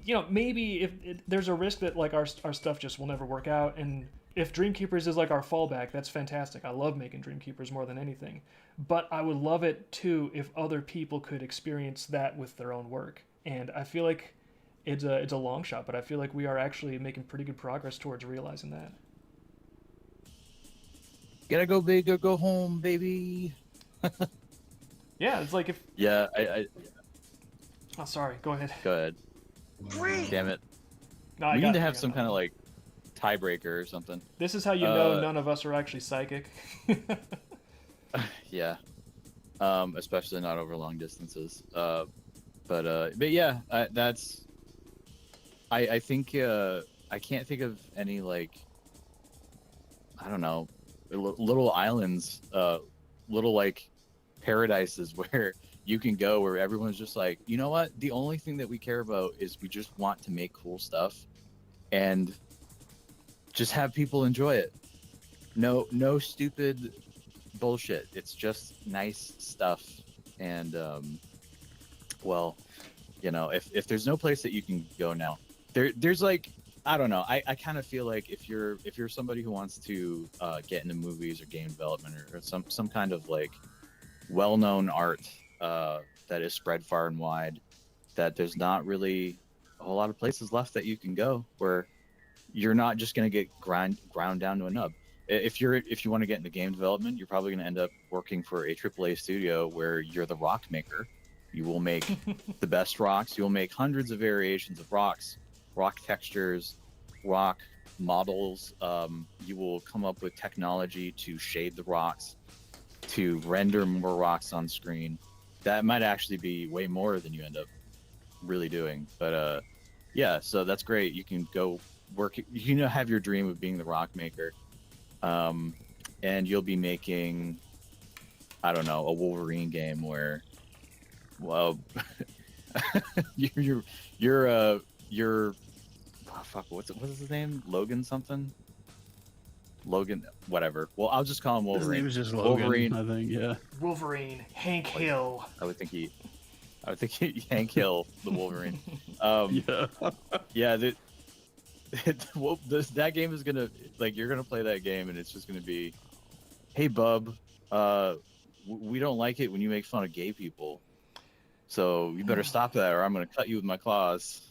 You know, maybe if there's a risk that like our stuff just will never work out, and if Dreamkeepers is like our fallback, that's fantastic. I love making Dreamkeepers more than anything. But I would love it too if other people could experience that with their own work. And I feel like it's a long shot, but I feel like we are actually making pretty good progress towards realizing that. Gotta go big or go home, baby. Yeah, it's like if... Yeah, I Oh, sorry. Go ahead. go ahead. Damn it. No, I We got need to it, I have got some it. kind of like tiebreaker or something. This is how you know none of us are actually psychic. Yeah. Especially not over long distances. But yeah, that's. I think I can't think of any like. I don't know, little islands, little like paradises where you can go where everyone's just like, you know what? The only thing that we care about is we just want to make cool stuff, and just have people enjoy it. No stupid bullshit. It's just nice stuff. And well, you know, if there's no place that you can go now, there's like, I don't know. I kind of feel like if you're somebody who wants to get into movies or game development or some kind of like well-known art that is spread far and wide, that there's not really a whole lot of places left that you can go where you're not just going to get ground down to a nub. If you want to get into game development, you're probably going to end up working for a AAA studio where you're the rock maker. You will make the best rocks. You will make hundreds of variations of rocks, rock textures, rock models. You will come up with technology to shade the rocks, to render more rocks on screen. That might actually be way more than you end up really doing. But yeah, so that's great. You can go work. You know, have your dream of being the rock maker, and you'll be making, I don't know, a Wolverine game where, well, you're oh, fuck, what's his name? Logan something? Logan, whatever. Well, I'll just call him Wolverine. His name is just Logan, Wolverine. I think, yeah. Wolverine, Hank Hill. I would think Hank Hill, the Wolverine. Yeah. Yeah, that game is gonna, like, you're gonna play that game and it's just gonna be, hey bub, we don't like it when you make fun of gay people, so you better stop that or I'm gonna cut you with my claws.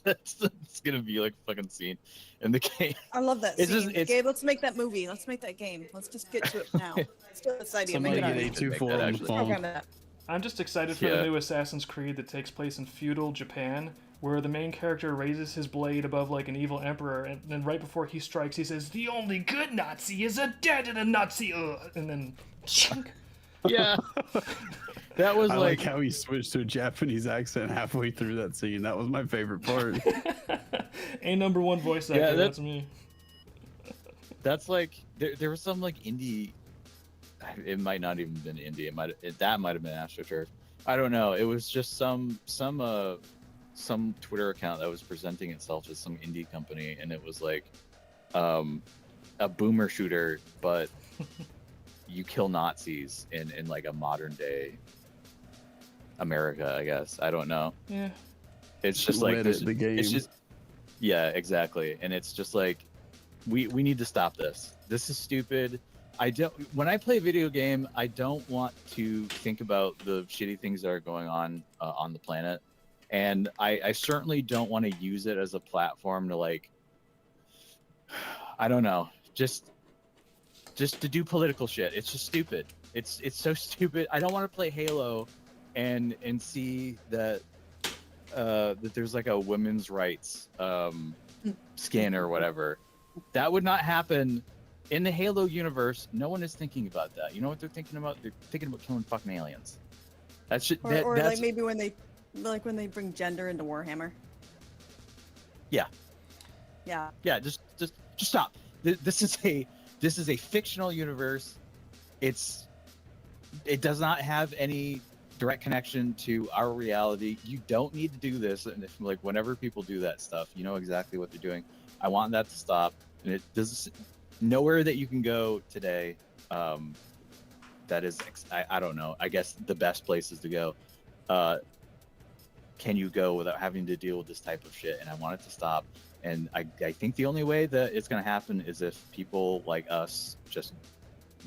it's gonna be like a fucking scene in the game. I love that It's scene. just- Gabe, let's make that movie. Let's make that game. Let's just get to it now. Let's do this idea. Somebody Make get it A24 on the actually. Program phone. that. I'm just excited for Yeah. the new Assassin's Creed that takes place in feudal Japan, where the main character raises his blade above like an evil emperor, and then right before he strikes, he says, "The only good Nazi is a dead and a Nazi," and then chunk. Yeah. That was I like, like how he switched to a Japanese accent halfway through that scene. That was my favorite part. A number one voice actor, Yeah, that's me. that's like there was some like indie. It might not even been indie. That might have been AstroTurf. I don't know. It was just some Twitter account that was presenting itself as some indie company, and it was like a boomer shooter, but you kill Nazis in like a modern day America, I guess. I don't know. Yeah. It's just like Reddit, the game. It's just, yeah, exactly. And it's just like, we need to stop this. This is stupid. When I play a video game, I don't want to think about the shitty things that are going on the planet. and I certainly don't want to use it as a platform to like, I don't know, just to do political shit. It's just stupid. It's so stupid. I don't want to play Halo and see that that there's like a women's rights skin or whatever. That would not happen in the Halo universe. No one is thinking about that. You know what they're thinking about? They're thinking about killing fucking aliens. That should Or that's, like maybe when they bring gender into Warhammer. yeah. Yeah. Yeah, just stop. This is a fictional universe. It does not have any direct connection to our reality. You don't need to do this. And if, like, whenever people do that stuff, you know exactly what they're doing. I want that to stop. And it does nowhere that you can go today. That is, I don't know. I guess the best places to go. Can you go without having to deal with this type of shit? And I want it to stop. And I think the only way that it's going to happen is if people like us just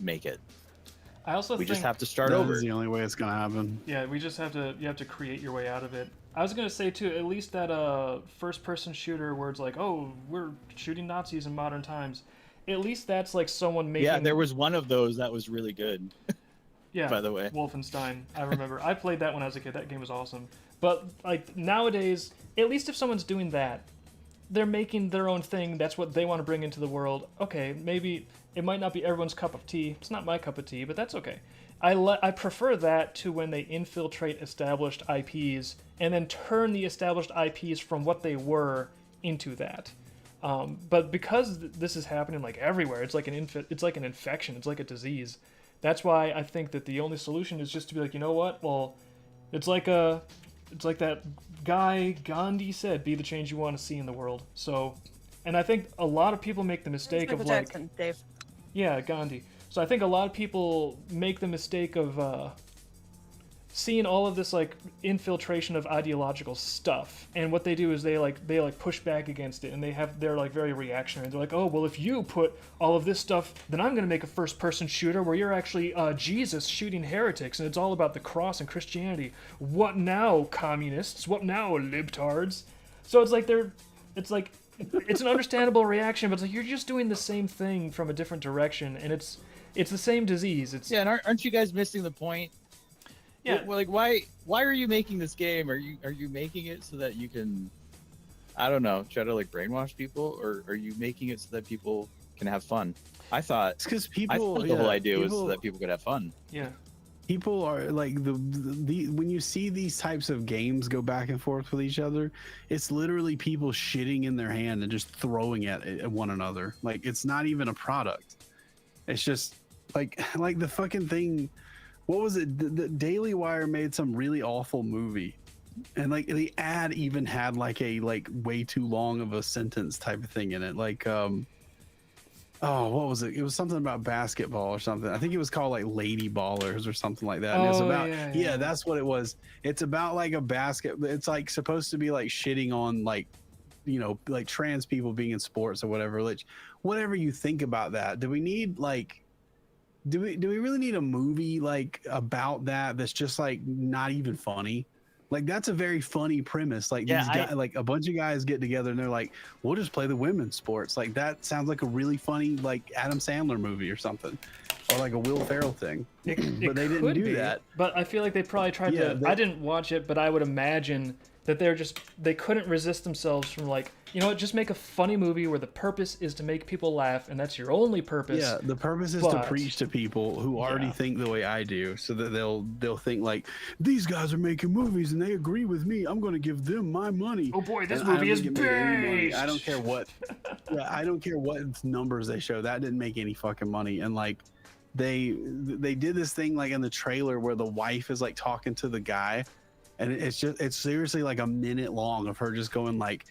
make it. I also We think just have to start That over. is the only way it's gonna happen. yeah, we just have to you have to create your way out of it. I was gonna say too, at least that first person shooter where it's like, oh, we're shooting Nazis in modern times. At least that's like someone making. Yeah, there was one of those that was really good. Yeah, by the way. Wolfenstein. I remember. I played that when I was a kid. That game was awesome. But like nowadays, at least if someone's doing that, they're making their own thing. That's what they want to bring into the world. Okay, maybe it might not be everyone's cup of tea. It's not my cup of tea, but that's okay. I prefer that to when they infiltrate established IPs and then turn the established IPs from what they were into that. But because this is happening like everywhere, it's like an infection. It's like a disease. That's why I think that the only solution is just to be like, you know what? Well, it's like that guy Gandhi said, "Be the change you want to see in the world." So, and I think a lot of people make the mistake Michael of like, Jackson, Dave. yeah, Gandhi. So I think a lot of people make the mistake of seeing all of this like infiltration of ideological stuff, and what they do is they push back against it, and they're like very reactionary. They're like, oh well, if you put all of this stuff, then I'm gonna make a first-person shooter where you're actually Jesus shooting heretics, and it's all about the cross and Christianity. What now, communists? What now, libtards? So it's like it's an understandable reaction, but it's like you're just doing the same thing from a different direction, and it's the same disease. It's Yeah, and aren't you guys missing the point? yeah. Well, like, why are you making this game? Are you making it so that you can, I don't know, try to like brainwash people, or are you making it so that people can have fun? I thought It's because the people. whole idea was so people- that people could have fun. Yeah. People are like the when you see these types of games go back and forth with each other, it's literally people shitting in their hand and just throwing at one another. Like it's not even a product. It's just like the fucking thing. What was it? The Daily Wire made some really awful movie, and like the ad even had like a way too long of a sentence type of thing in it. Like oh, what was it? It was something about basketball or something. I think it was called like Lady Ballers or something like that. And it's Oh, about yeah. that's what it was. It's about like a basket. It's like supposed to be like shitting on like, you know, like trans people being in sports or whatever. Like whatever you think about that. Do we need like do we really need a movie like about that that's just like not even funny? Like that's a very funny premise. Like Yeah, these guys, like a bunch of guys get together and they're like, "We'll just play the women's sports." Like that sounds like a really funny like Adam Sandler movie or something, or like a Will Ferrell thing. It But they didn't could do be, that. But I feel like they probably tried Yeah, to. I didn't watch it, but I would imagine that they couldn't resist themselves from like, you know what, just make a funny movie where the purpose is to make people laugh, and that's your only purpose. Yeah, the purpose is to But- preach to people who already Yeah. think the way I do, so that they'll think like these guys are making movies and they agree with me. I'm going to give them my money. Oh boy, this And I movie don't is think it made any money. based. I don't care what. Yeah, I don't care what numbers they show. That didn't make any fucking money. And like, they did this thing like in the trailer where the wife is like talking to the guy, and it's seriously like a minute long of her just going like,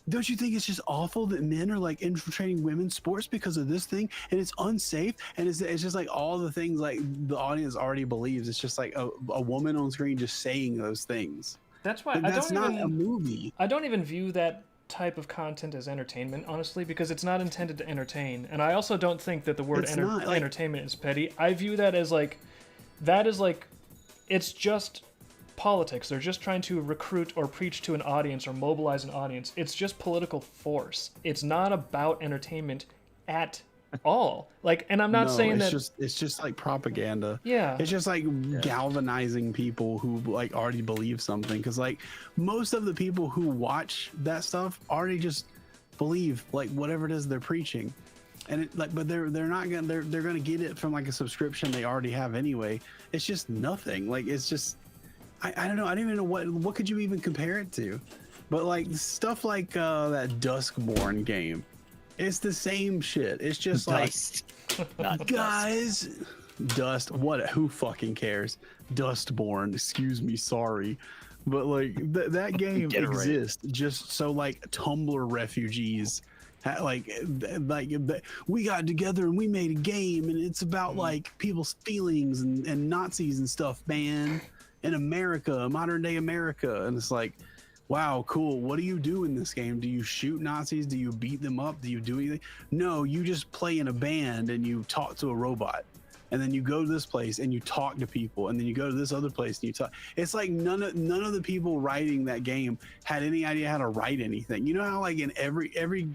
don't you think it's just awful that men are like infiltrating women's sports because of this thing, and it's unsafe, and it's just like all the things like the audience already believes. It's just like a woman on screen just saying those things. That's why Like, I that's don't not even. a movie. I don't even view that type of content as entertainment, honestly, because it's not intended to entertain. And I also don't think that the word It's not, like- entertainment is petty. I view that as like, it's just politics. They're just trying to recruit or preach to an audience or mobilize an audience. It's just political force. It's not about entertainment at all. Like, and I'm not saying that it's just like propaganda. Yeah. It's just like galvanizing people who like already believe something, because like most of the people who watch that stuff already just believe like whatever it is they're preaching. And it like, but they're not gonna they're gonna get it from like a subscription they already have anyway. It's just nothing. Like it's just I don't know. I don't even know what could you even compare it to. But like stuff like that Duskborn game, it's the same shit. It's just Dust. like guys, Dust. What? Who fucking cares? Dustborn. Excuse me. Sorry. But like that game Get it right. exists just so like Tumblr refugees like we got together and we made a game and it's about like people's feelings and Nazis and stuff, man, in America, modern day America. And it's like, wow, cool. What do you do in this game? Do you shoot Nazis? Do you beat them up? Do you do anything? No, you just play in a band and you talk to a robot. And then you go to this place and you talk to people, and then you go to this other place and you talk. It's like none of the people writing that game had any idea how to write anything. You know how like in every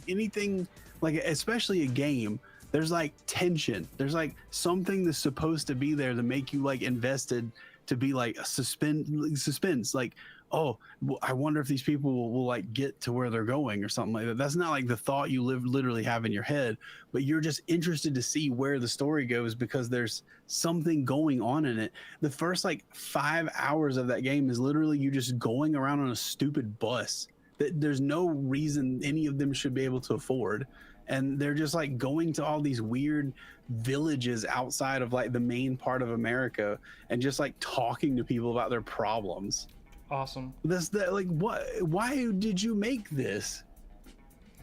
anything, like especially a game, there's like tension. There's like something that's supposed to be there to make you like invested, to be like a suspense. Like, oh, I wonder if these people will like get to where they're going or something like that. That's not like the thought you literally have in your head, but you're just interested to see where the story goes because there's something going on in it. The first like 5 hours of that game is literally you just going around on a stupid bus that there's no reason any of them should be able to afford. And they're just like going to all these weird villages outside of like the main part of America and just like talking to people about their problems. Awesome. Like what? Why did you make this?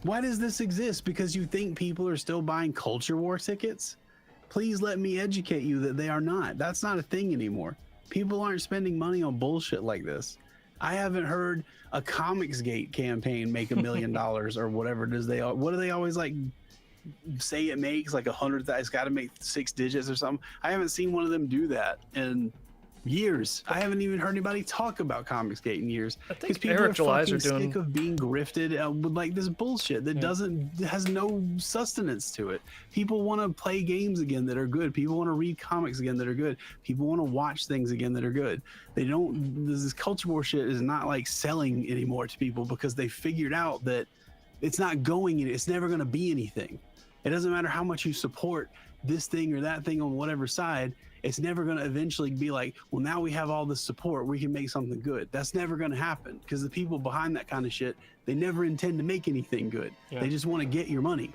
Why does this exist? Because you think people are still buying culture war tickets? Please let me educate you that they are not. That's not a thing anymore. People aren't spending money on bullshit like this. I haven't heard a Comicsgate campaign make $1 million or whatever it is. What do they always like say it makes? Like 100? It's got to make 6 digits or something. I haven't seen one of them do that in years. I haven't even heard anybody talk about Comicsgate in years. I think people Eric are July fucking are doing sick of being grifted with like this bullshit that has no sustenance to it. People want to play games again that are good. People want to read comics again that are good. People want to watch things again that are good. They don't. This culture war shit is not like selling anymore to people because they figured out that it's not going. It's never going to be anything. It doesn't matter how much you support this thing or that thing on whatever side. It's never going to eventually be like, well, now we have all this support, we can make something good. That's never going to happen because the people behind that kind of shit, they never intend to make anything good. Yeah. They just want to get your money.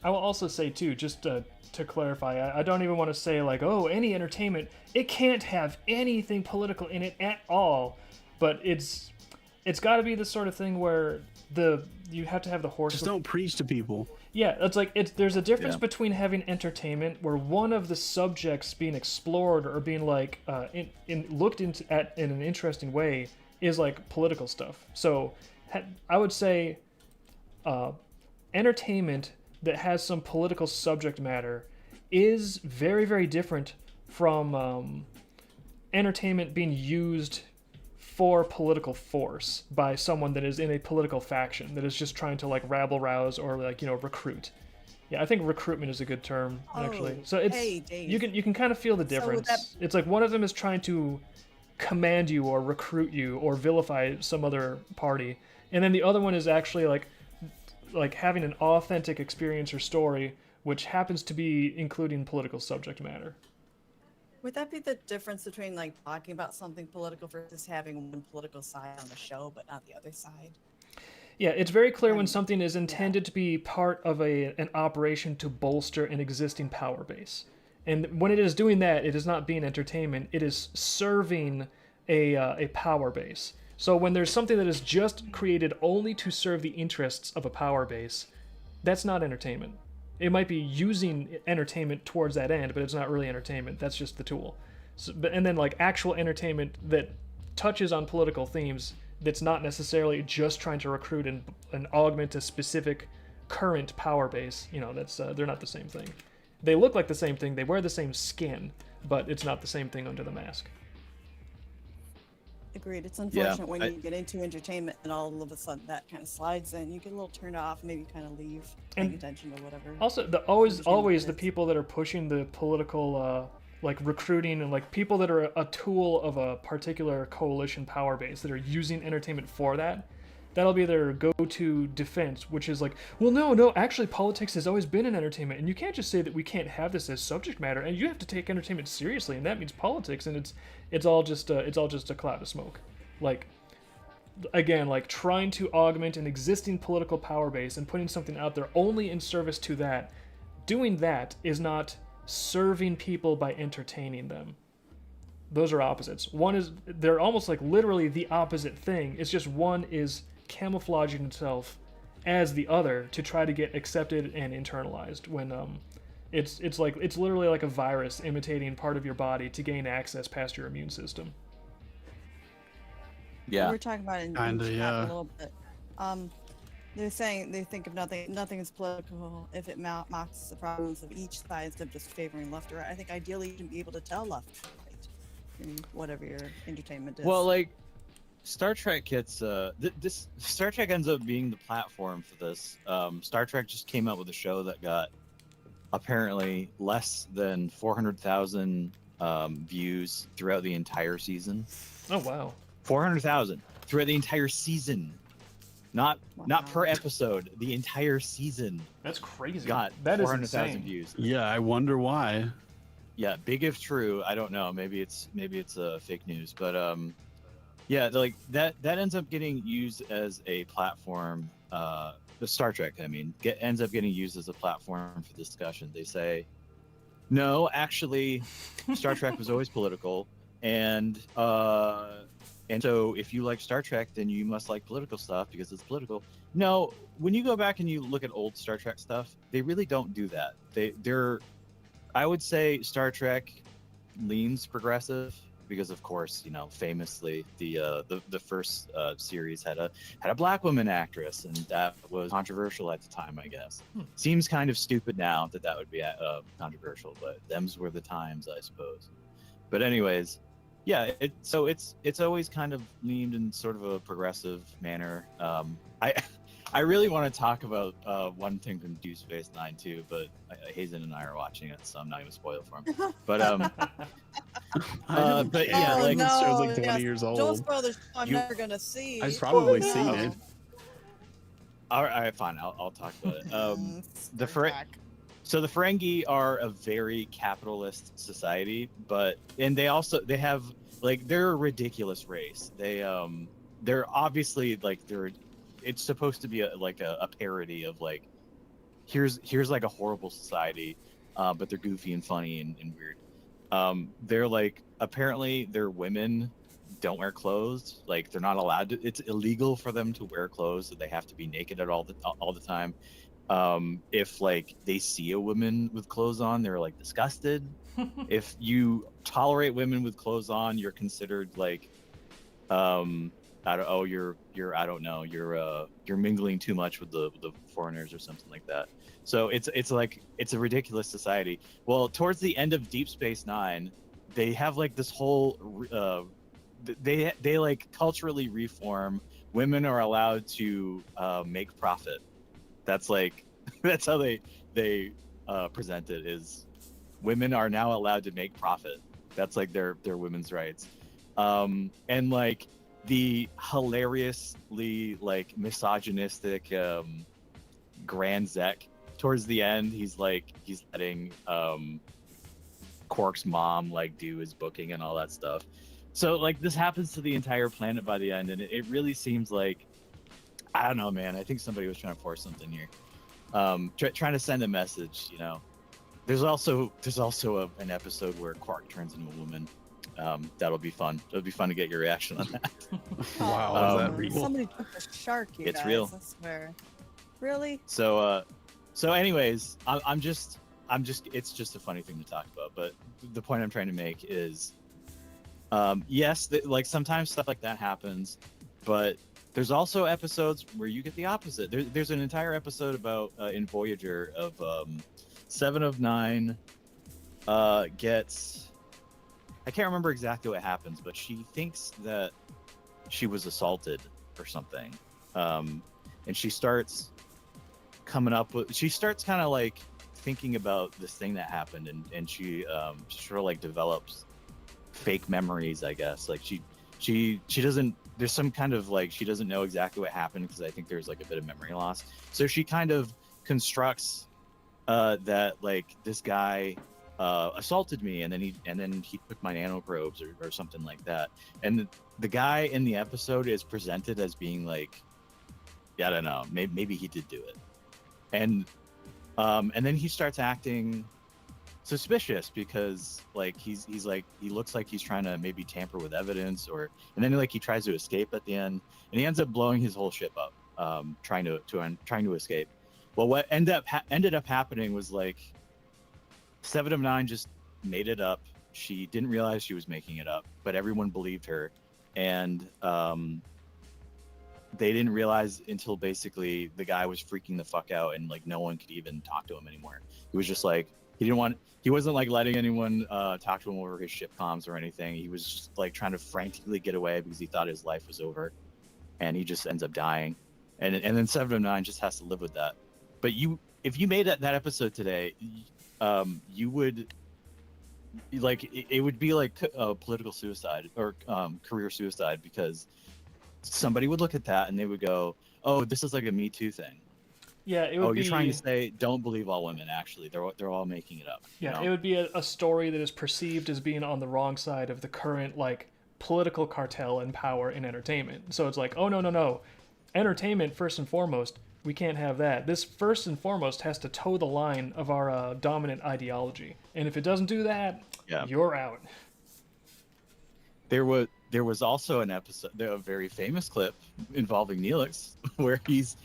I will also say too, just to clarify, I don't even want to say like, oh, any entertainment, it can't have anything political in it at all. But it's got to be the sort of thing where you have to have the horse. Just don't preach to people. Yeah, it's like there's a difference between having entertainment where one of the subjects being explored or being like looked into in an interesting way is like political stuff. So I would say entertainment that has some political subject matter is very, very different from entertainment being used for political force by someone that is in a political faction that is just trying to like rabble rouse or like, you know, recruit. Yeah, I think recruitment is a good term actually. So it's you can kind of feel the difference. It's like one of them is trying to command you or recruit you or vilify some other party, and then the other one is actually like having an authentic experience or story which happens to be including political subject matter. Would that be the difference between like talking about something political versus having one political side on the show but not the other side? Yeah, it's very clear when something is intended to be part of an operation to bolster an existing power base. And when it is doing that, it is not being entertainment, it is serving a power base. So when there's something that is just created only to serve the interests of a power base, that's not entertainment. It might be using entertainment towards that end, but it's not really entertainment. That's just the tool. So, and then like actual entertainment that touches on political themes that's not necessarily just trying to recruit and augment a specific current power base, you know, that's they're not the same thing. They look like the same thing. They wear the same skin, but it's not the same thing under the mask. Agreed. It's Yeah, unfortunate when you get into entertainment and all of a sudden that kind of slides in. You get a little turned off, maybe kind of leave paying And attention to whatever. Also, entertainment always it the is. people that are pushing the political, like recruiting and like people that are a tool of a particular coalition power base that are using entertainment for that. That'll be their go-to defense, which is like, well, no, actually, politics has always been in entertainment, and you can't just say that we can't have this as subject matter, and you have to take entertainment seriously, and that means politics, and it's all just a cloud of smoke, like. Again, like trying to augment an existing political power base and putting something out there only in service to that, doing that is not serving people by entertaining them. Those are opposites. One is, they're almost like literally the opposite thing. It's just one is camouflaging itself as the other to try to get accepted and internalized when it's like it's literally like a virus imitating part of your body to gain access past your immune system. We yeah. were talking about it in Kinda, chat yeah. a little bit. They're saying they think of nothing is political if it mocks the problems of each side instead of just favoring left or right. I think ideally you can be able to tell left from right in whatever your entertainment is. Well, like Star Trek gets this Star Trek ends up being the platform for this. Star Trek just came out with a show that got apparently less than 400,000 views throughout the entire season. Oh wow. 400,000 throughout the entire season. Not per Wow. episode. The entire season That's crazy. got That is 400,000 insane. views. Yeah, I wonder why. Yeah, big if true. I don't know. Maybe it's fake news, but yeah, like that ends up getting used as a platform. The Star Trek, I mean, ends up getting used as a platform for discussion. They say, no, actually, Star Trek was always political, and so if you like Star Trek, then you must like political stuff because it's political. No, when you go back and you look at old Star Trek stuff, they really don't do that. They're I would say Star Trek leans progressive because, of course, you know, famously the first series had a black woman actress, and that was controversial at the time, I guess. Seems kind of stupid now that would be controversial, but them's were the times, I suppose. But anyways, yeah, it's always kind of leaned in sort of a progressive manner. I really want to talk about one thing from Deep Space Nine too, but Hazen and I are watching it, so I'm not even spoil for him. But but yeah, Oh, like this show's like 20 yes. years old. Don't spoil the show I'm You- never gonna see. I've probably Oh, seen no. it. all right, fine, I'll talk about it. The Star Fer- Trek. So the Ferengi are a very capitalist society, and they have like they're a ridiculous race. They're obviously like it's supposed to be a parody of like here's like a horrible society, but they're goofy and funny and weird. They're like apparently their women don't wear clothes. Like they're not allowed to. It's illegal for them to wear clothes. So they have to be naked at all the time. If like they see a woman with clothes on, they're like disgusted. If you tolerate women with clothes on, you're considered like you're mingling too much with the foreigners or something like that. So it's a ridiculous society. Well, towards the end of Deep Space Nine, they have like this whole they like culturally reform. Women are allowed to make profit. That's like that's how they present it, is women are now allowed to make profit. That's like their women's rights. And like the hilariously like misogynistic Grand Zek towards the end, he's letting Quark's mom like do his booking and all that stuff. So like this happens to the entire planet by the end, and it really seems like, I don't know, man. I think somebody was trying to force something here, trying to send a message. You know, there's also an episode where Quark turns into a woman. That'll be fun. It'll be fun to get your reaction on that. Wow, is that Um, real? Somebody took the shark, you It's guys, real. I swear. Really? So anyways, I'm just it's just a funny thing to talk about. But the point I'm trying to make is, yes, like sometimes stuff like that happens, but there's also episodes where you get the opposite. There's an entire episode about in Voyager of 7 of 9 gets, I can't remember exactly what happens, but she thinks that she was assaulted or something, and she starts coming up with, she starts kind of like thinking about this thing that happened, and she sort of like develops fake memories, I guess. Like she doesn't, there's some kind of like, she doesn't know exactly what happened because I think there's like a bit of memory loss. So she kind of constructs that like this guy assaulted me, and then he took my nanoprobes or something like that. And the guy in the episode is presented as being like, yeah, I don't know, maybe he did do it. And then he starts acting suspicious because like he's like, he looks like he's trying to maybe tamper with evidence, or, and then like he tries to escape at the end, and he ends up blowing his whole ship up, trying to escape. Well, what ended up happening was like 7 of 9 just made it up. She didn't realize she was making it up, but everyone believed her, and they didn't realize until basically the guy was freaking the fuck out, and like no one could even talk to him anymore. He was just like, he wasn't like letting anyone talk to him over his ship comms or anything. He was just like trying to frantically get away because he thought his life was over, and he just ends up dying. And then 7 of 9 just has to live with that. But if you made that episode today, you would, like, it would be like political suicide or career suicide, because somebody would look at that and they would go, oh, this is like a Me Too thing. Yeah, it would be. You're trying to say don't believe all women. Actually, they're all making it up. Yeah, you know? it would be a story that is perceived as being on the wrong side of the current like political cartel and power in entertainment. So it's like, oh no, entertainment first and foremost. We can't have that. This first and foremost has to toe the line of our dominant ideology, and if it doesn't do that, Yeah. you're out. There was also an episode, a very famous clip involving Neelix, where he's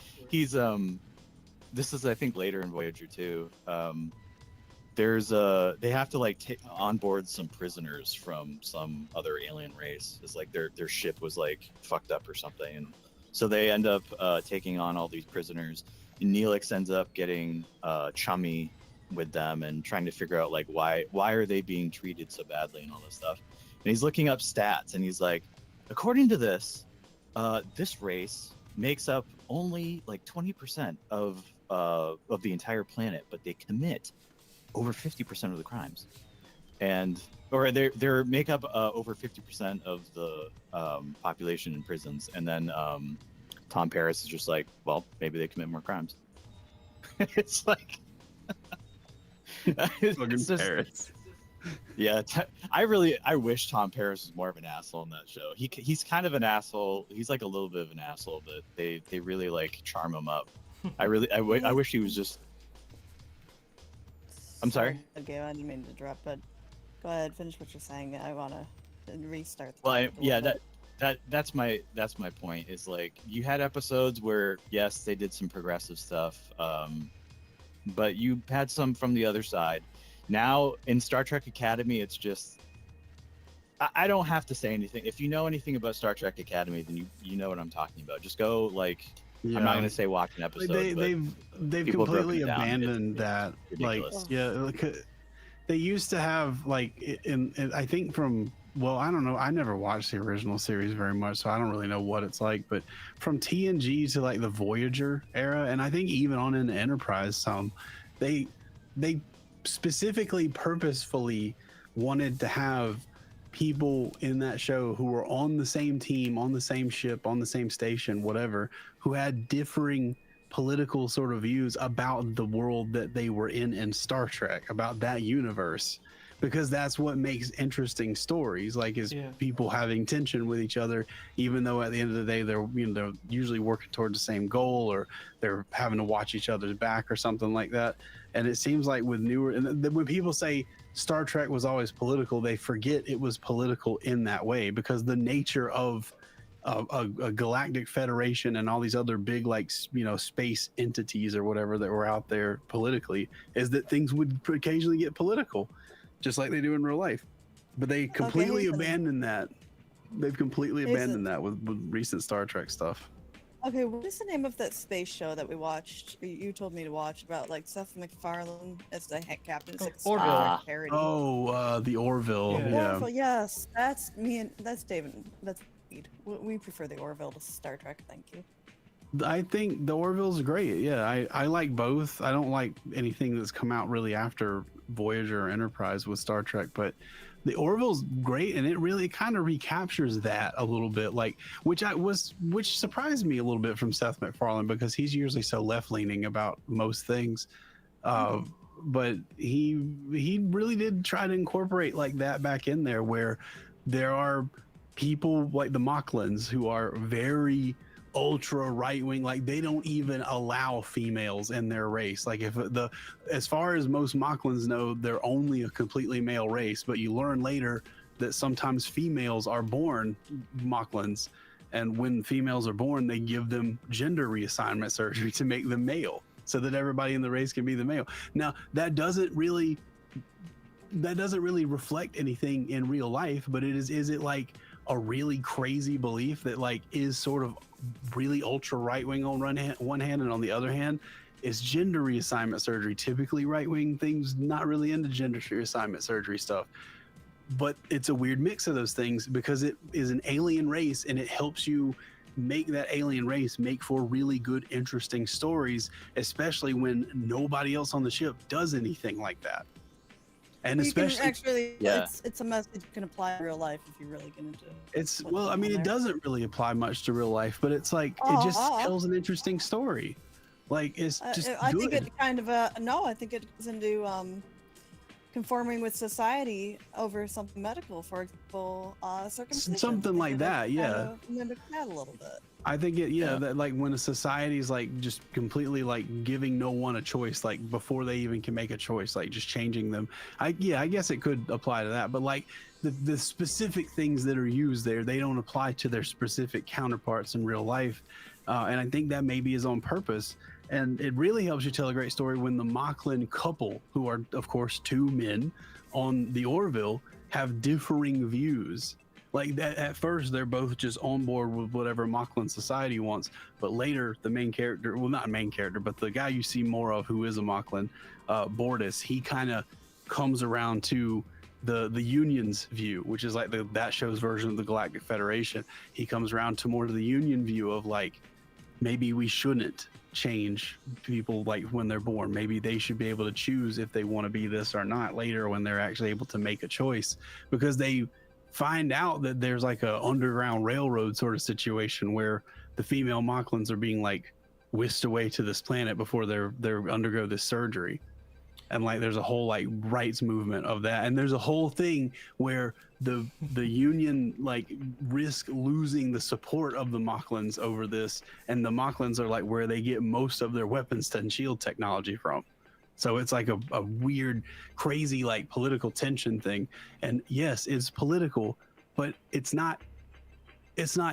this is I think later in Voyager 2. They have to like take on board some prisoners from some other alien race. It's like their ship was like fucked up or something, and so they end up taking on all these prisoners. And Neelix ends up getting chummy with them and trying to figure out like why are they being treated so badly and all this stuff. And he's looking up stats, and he's like, according to this, this race makes up only like 20% of the entire planet, but they commit over 50% of the crimes, or they make up over 50% of the population in prisons. And then Tom Paris is just like, well, maybe they commit more crimes. It's like, it's just, Paris. yeah. I wish Tom Paris was more of an asshole in that show. He's kind of an asshole. He's like a little bit of an asshole, but they really like charm him up. I wish he was just. I'm sorry. Okay, I didn't mean to interrupt, but go ahead, finish what you're saying. I want to restart. Well, that's my point. Is like, you had episodes where yes, they did some progressive stuff, but you had some from the other side. Now in Star Trek Academy, it's just, I don't have to say anything. If you know anything about Star Trek Academy, then you know what I'm talking about. Just go like, Yeah. I'm not gonna say watch an episode. They've people have broken completely it down. abandoned that. Like, ridiculous. yeah, like, they used to have like in I think from, well, I don't know. I never watched the original series very much, so I don't really know what it's like. But from TNG to like the Voyager era, and I think even on in the Enterprise, they specifically, purposefully wanted to have people in that show who were on the same team, on the same ship, on the same station, whatever, who had differing political sort of views about the world that they were in Star Trek, about that universe, because that's what makes interesting stories, like, is people having tension with each other, even though at the end of the day they're usually working towards the same goal, or they're having to watch each other's back or something like that. And it seems like with newer, and when people say Star Trek was always political, they forget it was political in that way, because the nature of a galactic federation and all these other big, like, space entities or whatever that were out there politically, is that things would occasionally get political, just like they do in real life. But they completely abandoned that. They've completely abandoned that with recent Star Trek stuff. Okay, what is the name of that space show that we watched? You told me to watch about, like, Seth MacFarlane as the head captain. It's like a Star Orville. Trek parody. The Orville. Yeah. Orville, yes, that's me and that's David. That's We prefer the Orville to Star Trek. Thank you. I think the Orville's great. Yeah, I like both. I don't like anything that's come out really after Voyager or Enterprise with Star Trek, but the Orville's great, and it really kind of recaptures that a little bit, like which surprised me a little bit from Seth MacFarlane, because he's usually so left leaning about most things. But he really did try to incorporate like that back in there, where there are people like the Mocklins who are very ultra right wing, like they don't even allow females in their race. Like as far as most Mocklins know, they're only a completely male race, but you learn later that sometimes females are born Mocklins, and when females are born, they give them gender reassignment surgery to make them male, so that everybody in the race can be the male. Now that doesn't really reflect anything in real life, but is it like a really crazy belief that like is sort of really ultra right wing on one hand, and on the other hand is gender reassignment surgery. Typically right wing things not really into gender reassignment surgery stuff, but it's a weird mix of those things because it is an alien race, and it helps you make that alien race make for really good, interesting stories, especially when nobody else on the ship does anything like that. And Well, especially, you can actually, Yeah. it's a message you can apply in real life if you really get into it. it's what's well, I going mean, on it there. doesn't really apply much to real life, but it's like it just Aw. tells an interesting story. Like it's just I good. think it kind of no, I think it goes into conforming with society over something medical, for example, circumcision. Something like that, yeah. Mimic that a little bit. I think that like when a society is like just completely like giving no one a choice, like before they even can make a choice, like just changing them. I guess it could apply to that, but like the specific things that are used there, they don't apply to their specific counterparts in real life. And I think that maybe is on purpose. And it really helps you tell a great story when the Mocklin couple, who are of course two men on the Orville, have differing views. Like that, at first they're both just on board with whatever Mocklin society wants, but later the main character, well, not main character, but the guy you see more of who is a Mocklin, Bortus, he kind of comes around to the Union's view, which is like that show's version of the Galactic Federation. He comes around to more to the Union view of like, maybe we shouldn't change people like when they're born. Maybe they should be able to choose if they want to be this or not later when they're actually able to make a choice, because they find out that there's like a underground railroad sort of situation where the female Mocklins are being like whisked away to this planet before they're undergo this surgery. And like there's a whole like rights movement of that, and there's a whole thing where the Union like risk losing the support of the Mocklins over this, and the Mocklins are like where they get most of their weapons and shield technology from. So it's like a weird, crazy like political tension thing. And yes, it's political, but it's not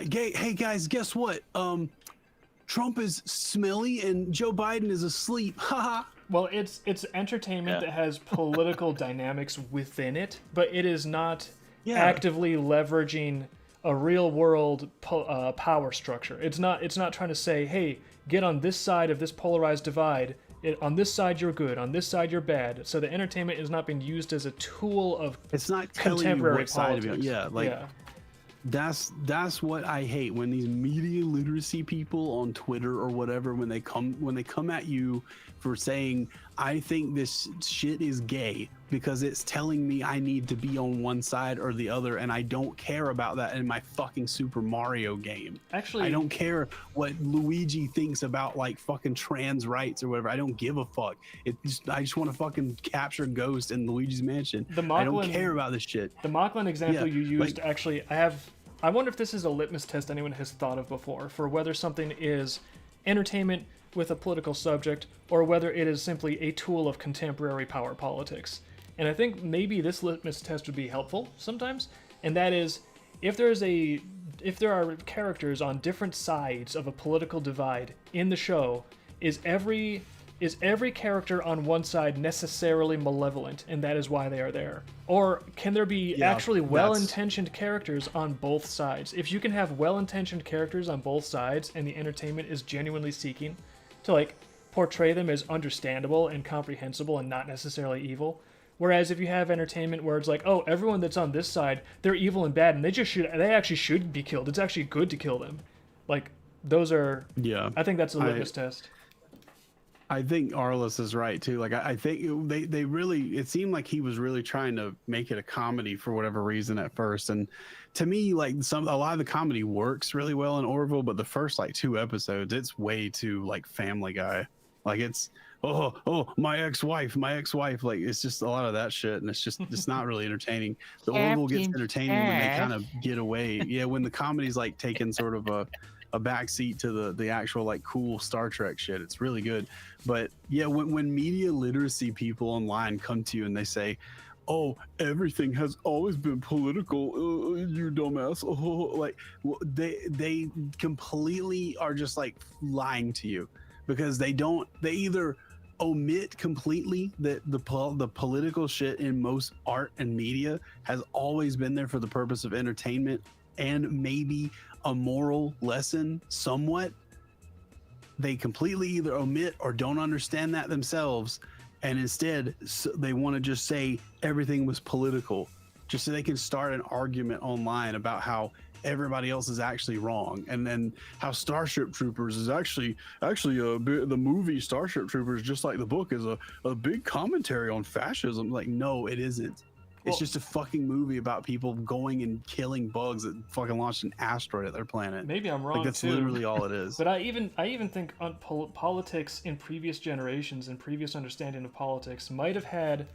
gay. Hey guys, guess what? Trump is smelly and Joe Biden is asleep. Haha. Well, it's entertainment that has political dynamics within it, but it is not actively leveraging a real world power structure. It's not trying to say, hey, get on this side of this polarized divide. On this side you're good, on this side you're bad. So the entertainment is not being used as a tool of it's not telling you contemporary what side politics. of it. Yeah, like that's what I hate, when these media literacy people on Twitter or whatever, when they come at you for saying, I think this shit is gay because it's telling me I need to be on one side or the other, and I don't care about that in my fucking Super Mario game. Actually, I don't care what Luigi thinks about like fucking trans rights or whatever. I don't give a fuck. I just want to fucking capture Ghost in Luigi's Mansion. I don't care about this shit. The Mocklin example you used, actually, I wonder if this is a litmus test anyone has thought of before for whether something is entertainment with a political subject or whether it is simply a tool of contemporary power politics. And I think maybe this litmus test would be helpful sometimes, and that is if there are characters on different sides of a political divide in the show, is every character on one side necessarily malevolent, and that is why they are there? Or can there be actually well-intentioned characters on both sides? If you can have well-intentioned characters on both sides and the entertainment is genuinely seeking to like portray them as understandable and comprehensible and not necessarily evil, Whereas if you have entertainment where it's like, oh, everyone that's on this side, they're evil and bad, and they actually should be killed. It's actually good to kill them. Like, those are, Yeah. I think that's a litmus test. I think Arliss is right too. Like I think they really, it seemed like he was really trying to make it a comedy for whatever reason at first. And to me, like a lot of the comedy works really well in Orville, but the first like 2 episodes, it's way too like Family Guy. Like it's my ex-wife. Like it's just a lot of that shit, and it's not really entertaining. The Orville gets entertaining when they kind of get away. Yeah, when the comedy's like taking sort of a backseat to the actual like cool Star Trek shit. It's really good. But yeah, when media literacy people online come to you and they say, oh, everything has always been political, you dumbass, like they completely are just like lying to you, because they either omit completely that the political shit in most art and media has always been there for the purpose of entertainment and maybe a moral lesson somewhat. They completely either omit or don't understand that themselves, and instead they want to just say everything was political just so they can start an argument online about how everybody else is actually wrong, and then how Starship Troopers is actually the movie Starship Troopers, just like the book, is a big commentary on fascism. Like, no, it isn't. It's just a fucking movie about people going and killing bugs that fucking launched an asteroid at their planet. Maybe I'm wrong, like, that's too. literally all it is. But I even think on politics in previous generations and previous understanding of politics might have had,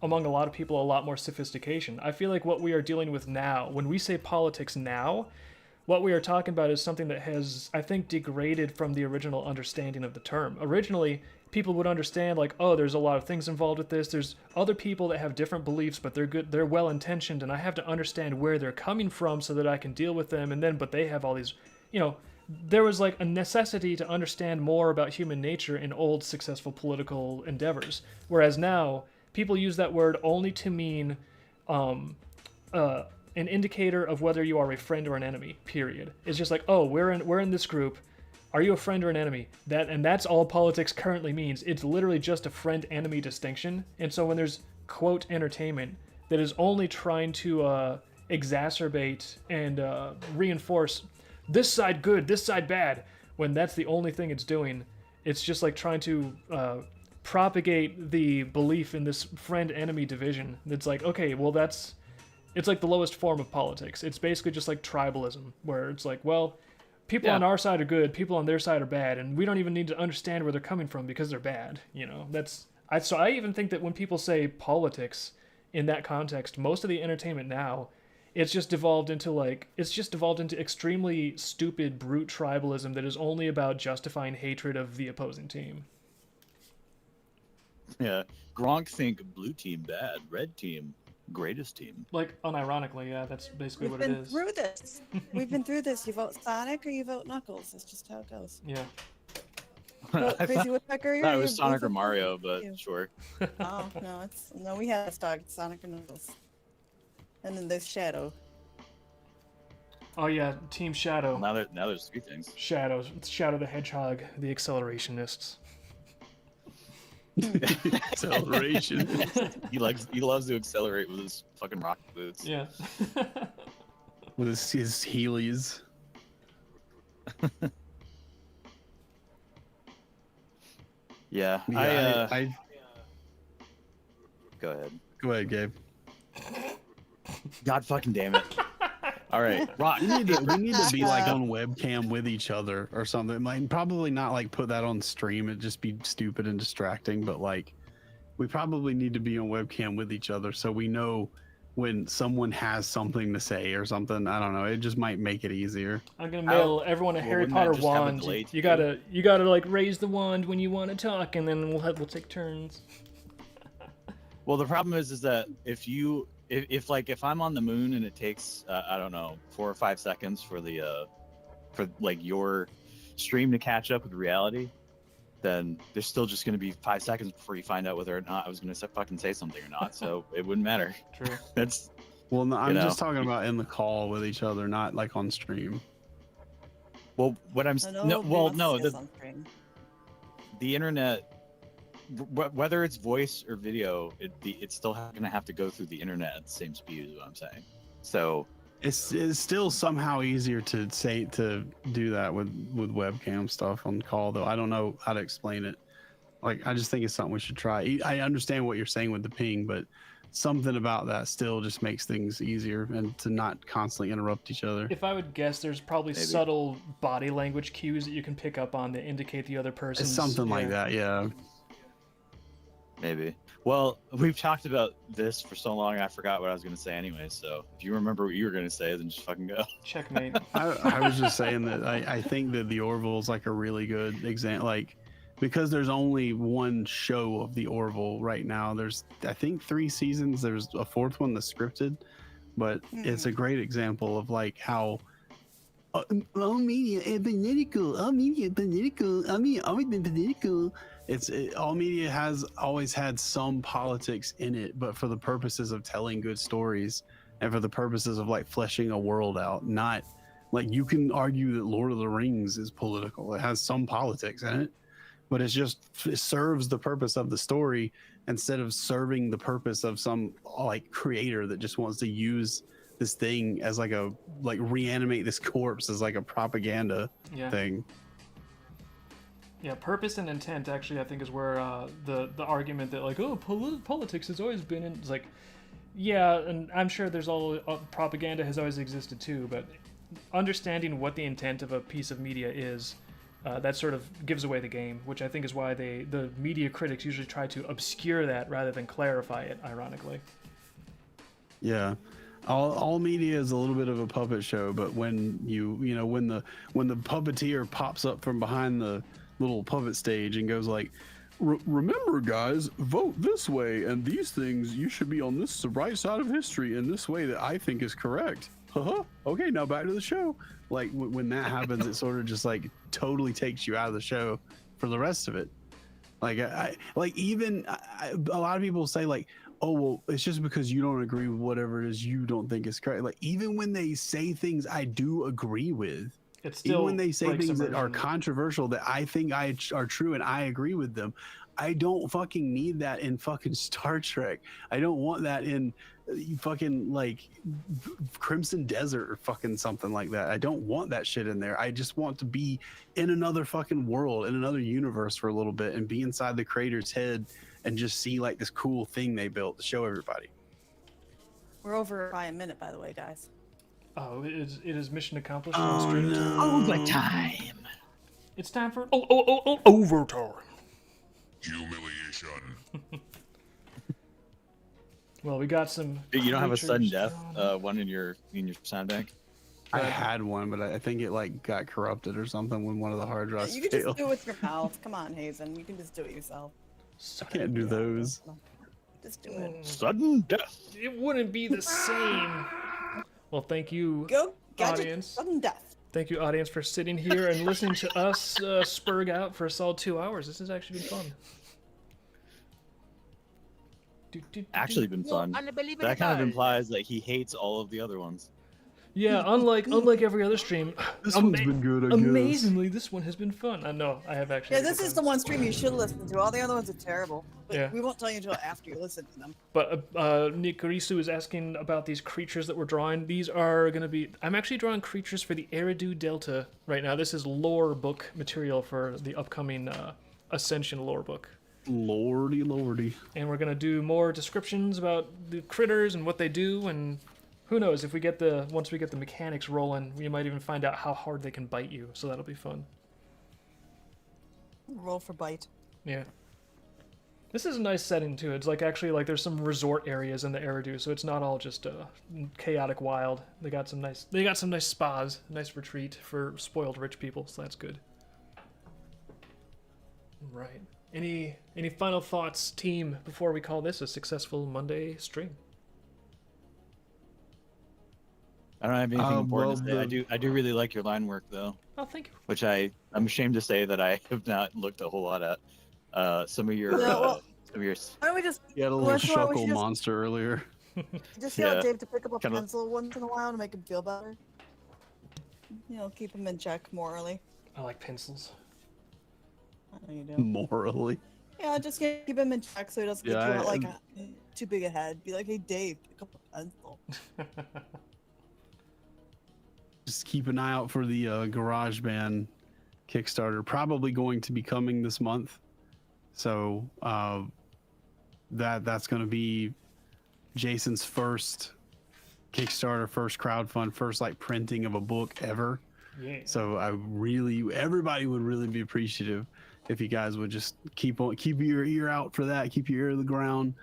among a lot of people, a lot more sophistication. I feel like what we are dealing with now, when we say politics now, what we are talking about is something that has, I think, degraded from the original understanding of the term. Originally, people would understand, like, oh, there's a lot of things involved with this. There's other people that have different beliefs, but they're good, they're well-intentioned, and I have to understand where they're coming from so that I can deal with them. And then, but they have all these, there was like a necessity to understand more about human nature in old successful political endeavors. Whereas now, people use that word only to mean an indicator of whether you are a friend or an enemy, period. It's just like, oh, we're in this group. Are you a friend or an enemy? That's all politics currently means. It's literally just a friend-enemy distinction. And so when there's, quote, entertainment that is only trying to exacerbate and reinforce this side good, this side bad, when that's the only thing it's doing, it's just like trying to propagate the belief in this friend-enemy division. It's like, okay, well, it's like the lowest form of politics. It's basically just like tribalism, where it's like, well, people on our side are good, people on their side are bad, and we don't even need to understand where they're coming from because they're bad. So I even think that when people say politics in that context, most of the entertainment now, it's just devolved into extremely stupid brute tribalism that is only about justifying hatred of the opposing team. Yeah, Gronk think blue team bad, red team greatest team. Like, unironically, yeah, that's basically what it is. We've been through this. We've been through this. You vote Sonic or you vote Knuckles. That's just how it goes. Yeah. Vote Crazy Woodpecker. Thought it was Sonic or Mario, but sure. Oh no, we had Sonic or Knuckles, and then there's Shadow. Oh yeah, Team Shadow. Well, now there's 3 things. Shadow the Hedgehog, the Accelerationists. Acceleration. He loves to accelerate with his fucking rocket boots. Yeah. With his Heelys. Yeah, I go ahead. Go ahead, Gabe. God fucking damn it. All right, Rock. We need to be like on webcam with each other or something. Like, probably not like put that on stream. It'd just be stupid and distracting. But like, we probably need to be on webcam with each other so we know when someone has something to say or something. I don't know. It just might make it easier. I'm gonna mail everyone a Harry Potter wand. You gotta like raise the wand when you want to talk, and then we'll take turns. Well, the problem is that if I'm on the moon and it takes I don't know 4 or 5 seconds for your stream to catch up with reality, then there's still just going to be 5 seconds before you find out whether or not I was going to fucking say something or not. So it wouldn't matter. True. That's well, no, I'm just talking about in the call with each other, not like on stream. Well, what I'm the internet whether it's voice or video, it's still gonna have to go through the internet at the same speed, is what I'm saying. So It's still somehow easier to do that with webcam stuff on call, though. I don't know how to explain it. Like, I just think it's something we should try. I understand what you're saying with the ping, but something about that still just makes things easier and to not constantly interrupt each other. If I would guess, there's probably Maybe. subtle body language cues that you can pick up on that indicate the other person. It's something like that, yeah. maybe. Well, we've talked about this for so long, I forgot what I was gonna say anyway. So if you remember what you were gonna say, then just fucking go. Checkmate. I was just saying that I think that the Orville is like a really good example, like, because there's only one show of the Orville right now. There's, I think, 3 seasons. There's a 4th one that's scripted, but it's a great example of like how all media is political. All media is political. I mean, always been political. All media has always had some politics in it, but for the purposes of telling good stories and for the purposes of like fleshing a world out. Not like, you can argue that Lord of the Rings is political. It has some politics in it, but it serves the purpose of the story instead of serving the purpose of some like creator that just wants to use this thing as like reanimate this corpse as like a propaganda thing. Yeah, purpose and intent actually, I think, is where the argument that like, oh, politics has always been in, it's like, yeah, and I'm sure there's all propaganda has always existed too, but understanding what the intent of a piece of media is, that sort of gives away the game, which I think is why the media critics usually try to obscure that rather than clarify it, ironically. Yeah. All media is a little bit of a puppet show, but when when the puppeteer pops up from behind the little puppet stage and goes like, remember guys, vote this way, and these things, you should be on this right side of history in this way that I think is correct. Okay, now back to the show. Like, when that happens, it sort of just like totally takes you out of the show for the rest of it. Like, a lot of people say like, oh, well, it's just because you don't agree with whatever it is you don't think is correct. Like, even when they say things I do agree with, it's still, even when they say things that are controversial that I think are true and I agree with them, I don't fucking need that in fucking Star Trek. I don't want that in fucking like Crimson Desert or fucking something like that. I don't want that shit in there. I just want to be in another fucking world, in another universe for a little bit, and be inside the creator's head and just see like this cool thing they built to show everybody. We're over by a minute, by the way, guys. Oh, it is mission accomplished. Oh, no. Overtime. It's time for overtime. Humiliation. Well, we got some. You don't have a sudden creatures death drawn. one in your sound bank? I had one, but I think it like got corrupted or something when one of the hard drives You can just failed. do it with your mouth. Come on, Hazen. You can just do it yourself. I can't do those. Just do it. Sudden death. It wouldn't be the same. Well, thank you, Go, gadget, audience. sudden death. Thank you, audience, for sitting here and listening to us spurg out for a solid 2 hours. This has actually been fun. Actually been fun. That kind of implies that he hates all of the other ones. Yeah, unlike every other stream, This one's been good, I guess. amazingly, this one has been fun. I know, I have actually. Yeah, this is the one stream you should listen to. All the other ones are terrible. But Yeah. we won't tell you until after you listen to them. But Nikarisu is asking about these creatures that we're drawing. These are going to be... I'm actually drawing creatures for the Eridu Delta right now. This is lore book material for the upcoming Ascension lore book. Lordy. And we're going to do more descriptions about the critters and what they do, and who knows, if we get once we get the mechanics rolling, we might even find out how hard they can bite you, so that'll be fun. Roll for bite. Yeah. This is a nice setting too. It's like actually like there's some resort areas in the Eridu, so it's not all just chaotic wild. They got some nice spas, nice retreat for spoiled rich people, so that's good. Right. Any final thoughts, team, before we call this a successful Monday stream? I don't have anything important well, to say. I do really like your line work though, Oh, thank you. which I'm ashamed to say that I have not looked a whole lot at. Some of your well, some of your Why don't we just You had a little Well, that's why we shuckle should just- monster earlier. just yell Yeah. at Dave to pick up a Kinda- pencil once in a while to make him feel better? You know, keep him in check morally. I like pencils. I know you do. Morally. Yeah, just keep him in check so he doesn't get Yeah, too, like too big a head. Be like, hey Dave, pick up a pencil. just keep an eye out for the GarageBand Kickstarter. Probably going to be coming this month. So that's going to be Jason's first Kickstarter, first crowdfund, first like printing of a book ever. Yeah. So everybody would really be appreciative if you guys would just keep your ear out for that, keep your ear to the ground,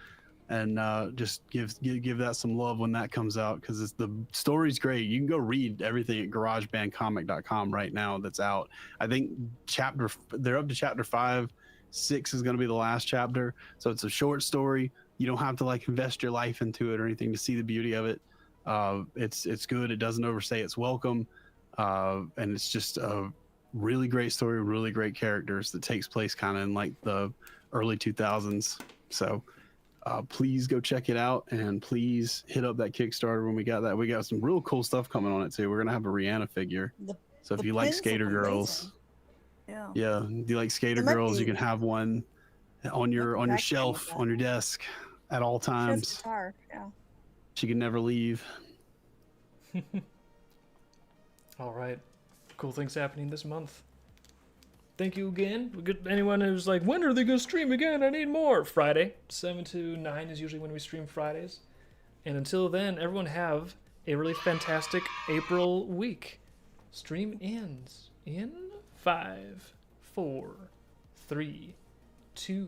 and just give that some love when that comes out, because the story's great. You can go read everything at garagebandcomic.com right now that's out. I think they're up to chapter 5. 6 is going to be the last chapter, so it's a short story. You don't have to like invest your life into it or anything to see the beauty of it. It's good. It doesn't overstay its welcome, and it's just a really great story, really great characters that takes place kind of in like the early 2000s. So please go check it out, and please hit up that Kickstarter when we got that. We got some real cool stuff coming on it too. We're gonna have a Rihanna figure. So if the you like pins look Skater amazing. Girls, Yeah. do you like Skater There might Girls? You be- can have one on your background with shelf that. on your desk at all She has a times. guitar. Yeah. She can never leave. All right. Cool things happening this month. Thank you again. Anyone who's like, when are they going to stream again? I need more. Friday, 7 to 9 is usually when we stream Fridays. And until then, everyone have a really fantastic April week. Stream ends in 5, 4, 3, 2,